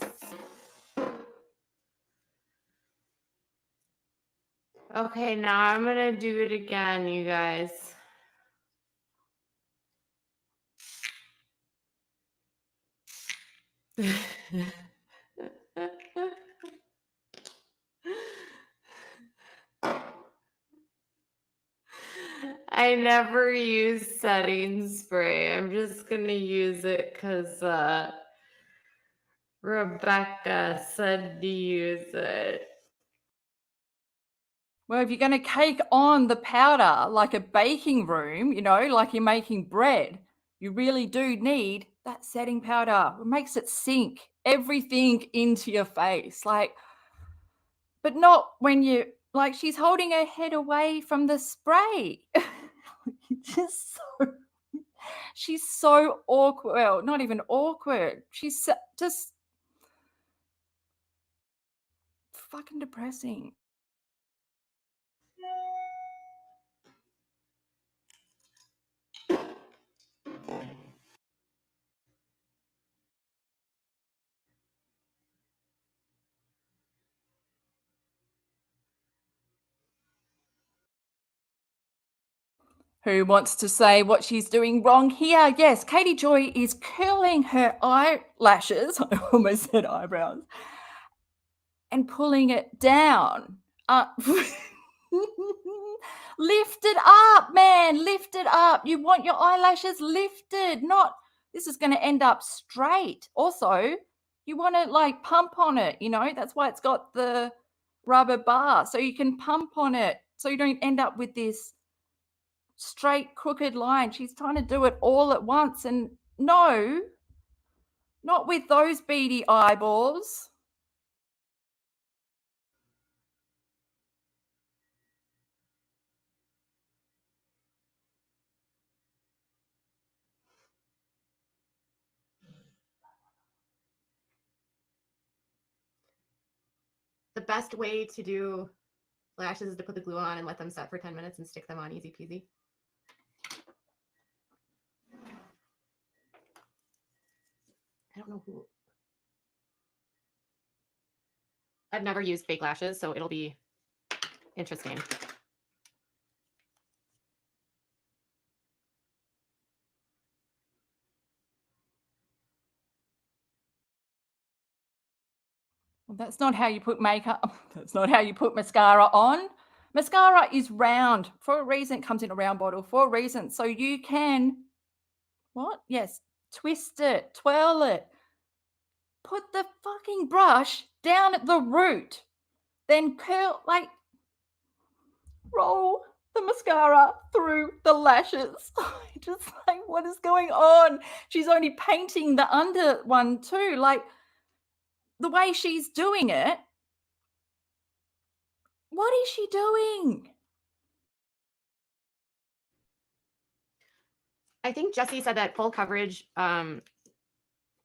Okay, now I'm going to do it again, you guys. I never use setting spray. I'm just going to use it because Rebecca said to use it. Well, if you're going to cake on the powder like a baking room, you know, like you're making bread, you really do need that setting powder. It makes it sink everything into your face. Like, but not when you, like, she's holding her head away from the spray. Just so, she's so awkward. Well, not even awkward. She's just fucking depressing. Who wants to say what she's doing wrong here? Yes, Katie Joy is curling her eyelashes, I almost said eyebrows, and pulling it down. Lift it up, man, lift it up. You want your eyelashes lifted, not this is going to end up straight. Also, you want to like pump on it, you know, that's why it's got the rubber bar, so you can pump on it so you don't end up with this straight crooked line. She's trying to do it all at once, and no, not with those beady eyeballs. The best way to do lashes is to put the glue on and let them set for 10 minutes and stick them on easy peasy. I don't know who. I've never used fake lashes, so it'll be interesting. Well, that's not how you put makeup. That's not how you put mascara on. Mascara is round for a reason. It comes in a round bottle for a reason. So you can, what? Yes, twist it, twirl it. Put the fucking brush down at the root. Then curl, like, roll the mascara through the lashes. Just like, what is going on? She's only painting the under one too. Like, the way she's doing it, what is she doing? I think Jessie said that full coverage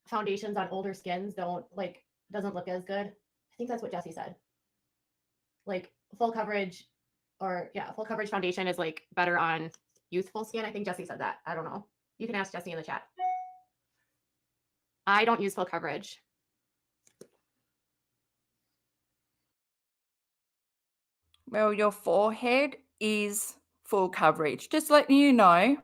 foundations on older skins doesn't look as good. I think that's what Jessie said. Like full coverage full coverage foundation is like better on youthful skin. I think Jessie said that. I don't know. You can ask Jessie in the chat. I don't use full coverage. Well, your forehead is full coverage. Just letting you know.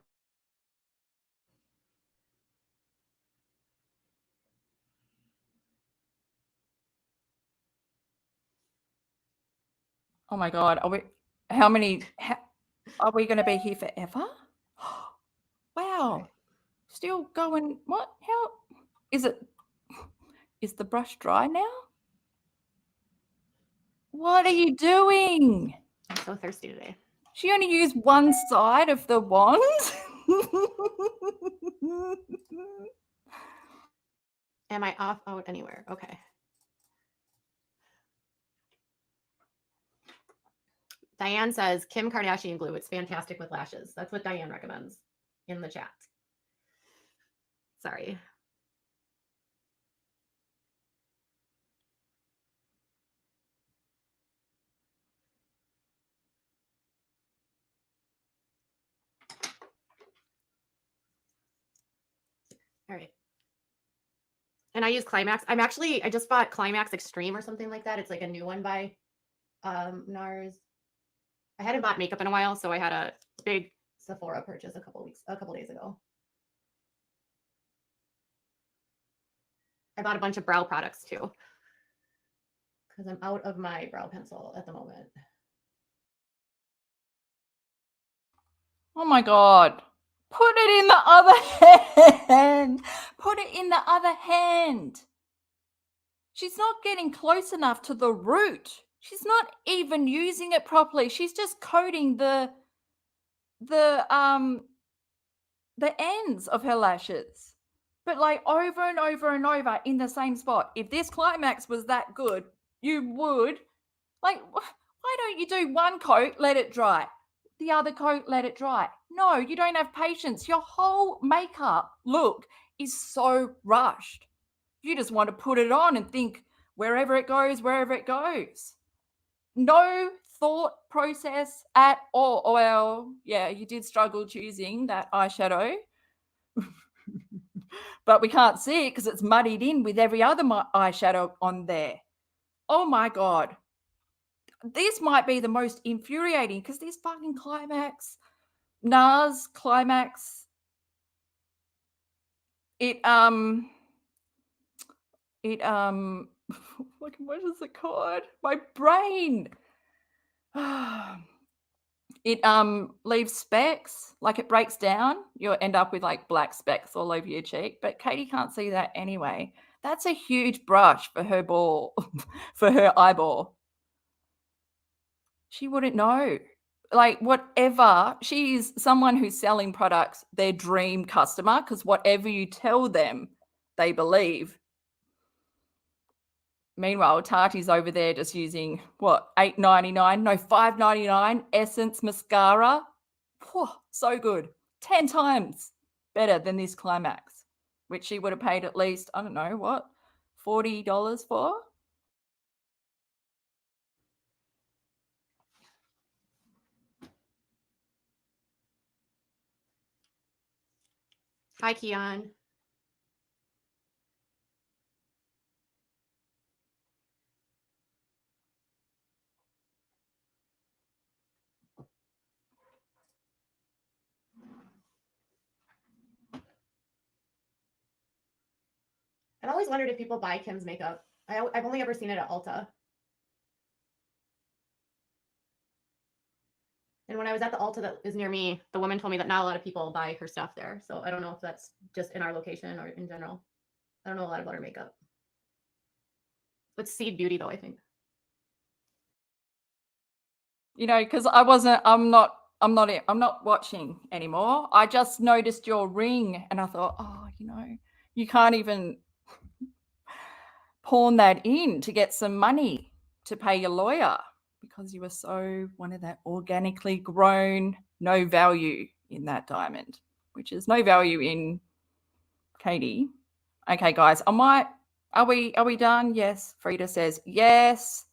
Oh my God. Are we going to be here forever? Wow. Okay. Still going. What? How is it? Is the brush dry now? What are you doing? I'm so thirsty today. She only used one side of the wand. Am I off out anywhere? Okay. Diane says Kim Kardashian glue. It's fantastic with lashes. That's what Diane recommends in the chat. Sorry. All right. And I use CLIMAX. I just bought CLIMAX Extreme or something like that. It's like a new one by NARS. I hadn't bought makeup in a while, so I had a big Sephora purchase a couple days ago. I bought a bunch of brow products too, because I'm out of my brow pencil at the moment. Oh my God. Put it in the other hand. Put it in the other hand. She's not getting close enough to the root. She's not even using it properly. She's just coating the ends of her lashes, but like over and over and over in the same spot. If this CLIMAX was that good, you would, like, why don't you do one coat, let it dry, the other coat, let it dry? No, you don't have patience. Your whole makeup look is so rushed. You just want to put it on and think wherever it goes. No thought process at all. Well, yeah, you did struggle choosing that eyeshadow, but we can't see it because it's muddied in with every other eyeshadow on there. Oh my God. This might be the most infuriating because this fucking CLIMAX, NARS CLIMAX, what is it called? My brain. It leaves specks, like it breaks down. You'll end up with like black specks all over your cheek. But Katie can't see that anyway. That's a huge brush for her ball, for her eyeball. She wouldn't know. Like whatever, she's someone who's selling products, their dream customer, because whatever you tell them, they believe. Meanwhile, Tati's over there just using what, $8.99? No, $5.99 Essence mascara. Whew, so good. 10 times better than this CLIMAX, which she would have paid at least, I don't know, what, $40 for? Hi, Keon. I've always wondered if people buy Kim's makeup. I've only ever seen it at Ulta. And when I was at the Ulta that is near me, the woman told me that not a lot of people buy her stuff there. So I don't know if that's just in our location or in general. I don't know a lot about her makeup. It's Seed Beauty though, I think. You know, because I'm not watching anymore. I just noticed your ring and I thought, oh, you know, you can't even pawn that in to get some money to pay your lawyer because you were so wanted that organically grown, no value in that diamond, which is no value in Katie. Okay, guys, are we done? Yes. Frida says yes.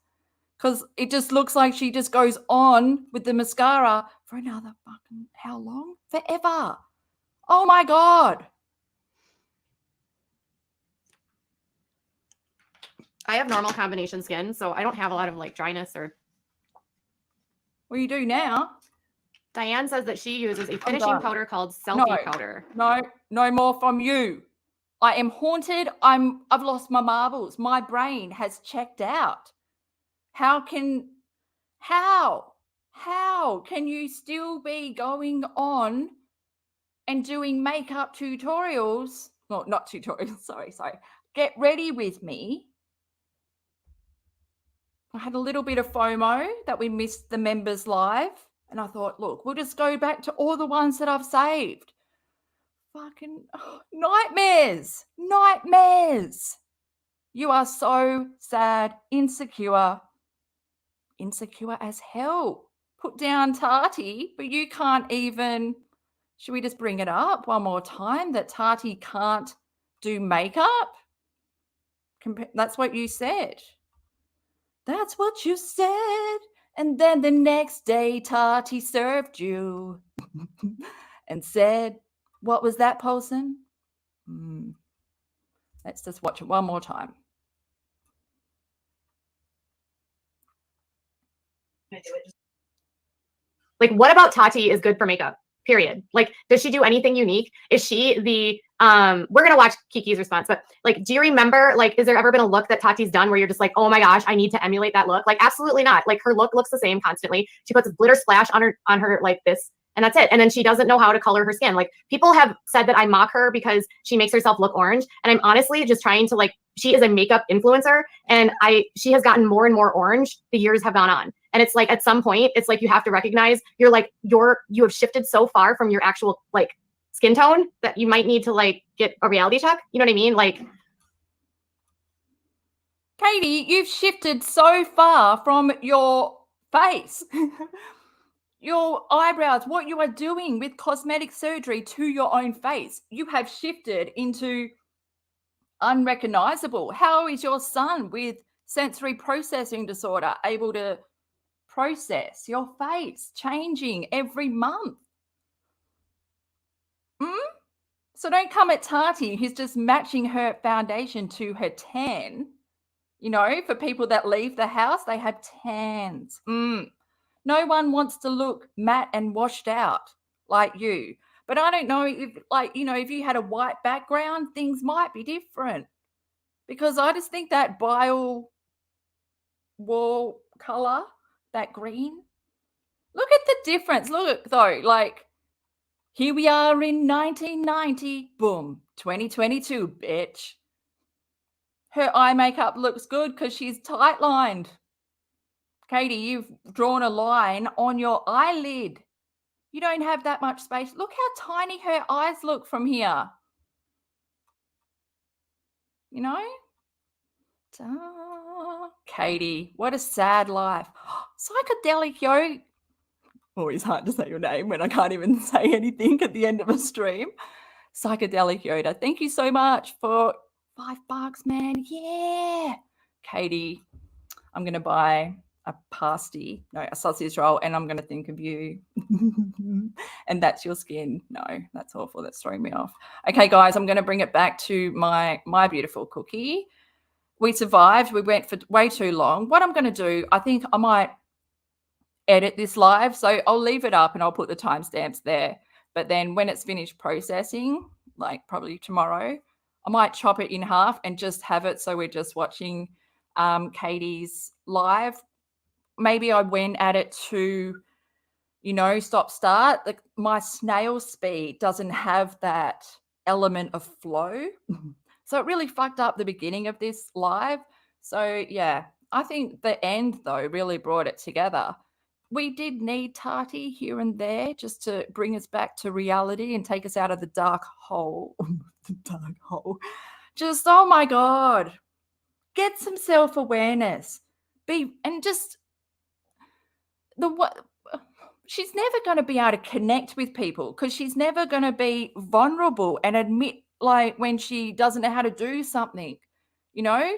Because it just looks like she just goes on with the mascara for another fucking, how long? Forever. Oh my God. I have normal combination skin, so I don't have a lot of like dryness or. Well, you do now. Diane says that she uses a finishing powder called selfie powder. No more from you. I am haunted. I've lost my marbles. My brain has checked out. How can you still be going on and doing makeup tutorials? Well, not tutorials, sorry. Get ready with me. I had a little bit of FOMO that we missed the members live. And I thought, look, we'll just go back to all the ones that I've saved. Fucking nightmares. You are so sad, insecure as hell. Put down Tati, but you can't even. Should we just bring it up one more time that Tati can't do makeup? That's what you said. That's what you said. And then the next day, Tati served you and said, what was that, Paulson? Let's just watch it one more time. Like, what about Tati is good for makeup? Period. Like, does she do anything unique? Is she the we're gonna watch Kiki's response, but like, do you remember, like, is there ever been a look that Tati's done where you're just like, oh my gosh, I need to emulate that look? Like, absolutely not. Like, her look looks the same constantly. She puts a glitter splash on her like this, and that's it. And then she doesn't know how to color her skin. Like, people have said that I mock her because she makes herself look orange, and I'm honestly just trying to, like, she is a makeup influencer, and she has gotten more and more orange the years have gone on. And it's like, at some point, it's like you have to recognize you have shifted so far from your actual like skin tone that you might need to like get a reality check. You know what I mean? Like, Katie, you've shifted so far from your face, your eyebrows, what you are doing with cosmetic surgery to your own face. You have shifted into unrecognizable. How is your son with sensory processing disorder able to process your face changing every month? So don't come at Tati, who's just matching her foundation to her tan. You know, for people that leave the house, they have tans. No one wants to look matte and washed out like you. But I don't know if, like, you know, if you had a white background, things might be different. Because I just think that bile wall color, that green, look at the difference. Look, though, like, here we are in 1990, boom, 2022, bitch. Her eye makeup looks good because she's tight-lined. Katie, you've drawn a line on your eyelid. You don't have that much space. Look how tiny her eyes look from here. You know? Katie, what a sad life. Psychedelic Yo. Always hard to say your name when I can't even say anything at the end of a stream. Psychedelic Yoda, thank you so much for $5, man. Yeah. Katie, I'm going to buy a pasty, no, a sausage roll, and I'm going to think of you. And that's your skin. No, that's awful. That's throwing me off. Okay, guys, I'm going to bring it back to my beautiful cookie. We survived. We went for way too long. What I'm going to do, I think I might edit this live. So I'll leave it up and I'll put the timestamps there. But then when it's finished processing, like probably tomorrow, I might chop it in half and just have it so we're just watching Katie's live. Maybe I went at it to, you know, stop start. Like my snail speed doesn't have that element of flow. So it really fucked up the beginning of this live. So yeah, I think the end though really brought it together. We did need Tati here and there just to bring us back to reality and take us out of the dark hole. The dark hole. Just, oh my God, get some self-awareness. She's never going to be able to connect with people because she's never going to be vulnerable and admit like when she doesn't know how to do something, you know,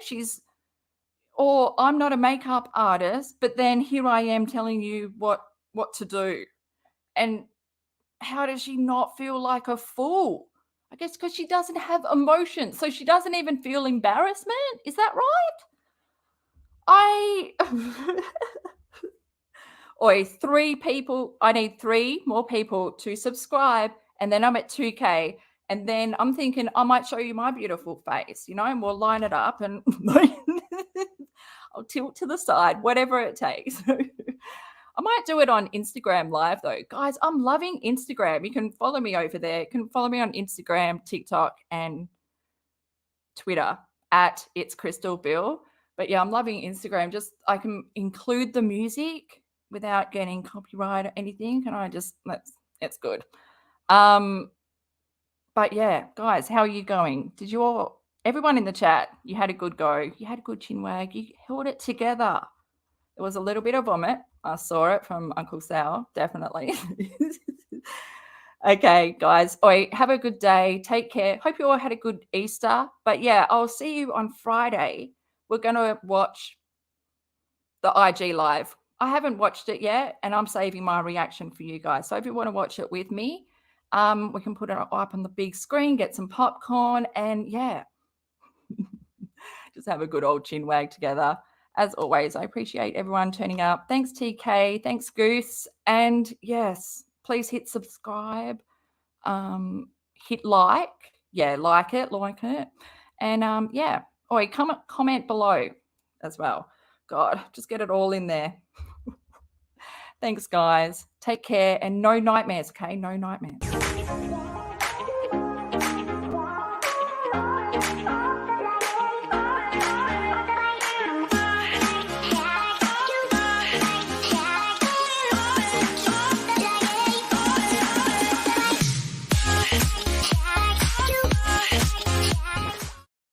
or I'm not a makeup artist, but then here I am telling you what to do. And how does she not feel like a fool? I guess because she doesn't have emotion. So she doesn't even feel embarrassment. Is that right? Oi, 3 people. I need 3 more people to subscribe. And then I'm at 2K. And then I'm thinking I might show you my beautiful face, you know, and we'll line it up and I'll tilt to the side, whatever it takes. I might do it on Instagram live though. Guys, I'm loving Instagram. You can follow me over there. You can follow me on Instagram, TikTok, and Twitter at It's Crystal Bill. But yeah, I'm loving Instagram. Just I can include the music without getting copyright or anything. And it's good. But yeah, guys, how are you going? Everyone in the chat, you had a good go. You had a good chin wag. You held it together. It was a little bit of vomit. I saw it from Uncle Sal, definitely. Okay, guys. Oi, have a good day. Take care. Hope you all had a good Easter. But yeah, I'll see you on Friday. We're going to watch the IG live. I haven't watched it yet, and I'm saving my reaction for you guys. So if you want to watch it with me, we can put it up on the big screen, get some popcorn, and yeah, just have a good old chin wag together. As always, I appreciate everyone turning up. Thanks, TK. Thanks, Goose. And yes, please hit subscribe. Hit like. Yeah, like it. And yeah. Comment below as well. God, just get it all in there. Thanks, guys. Take care and no nightmares, okay? No nightmares.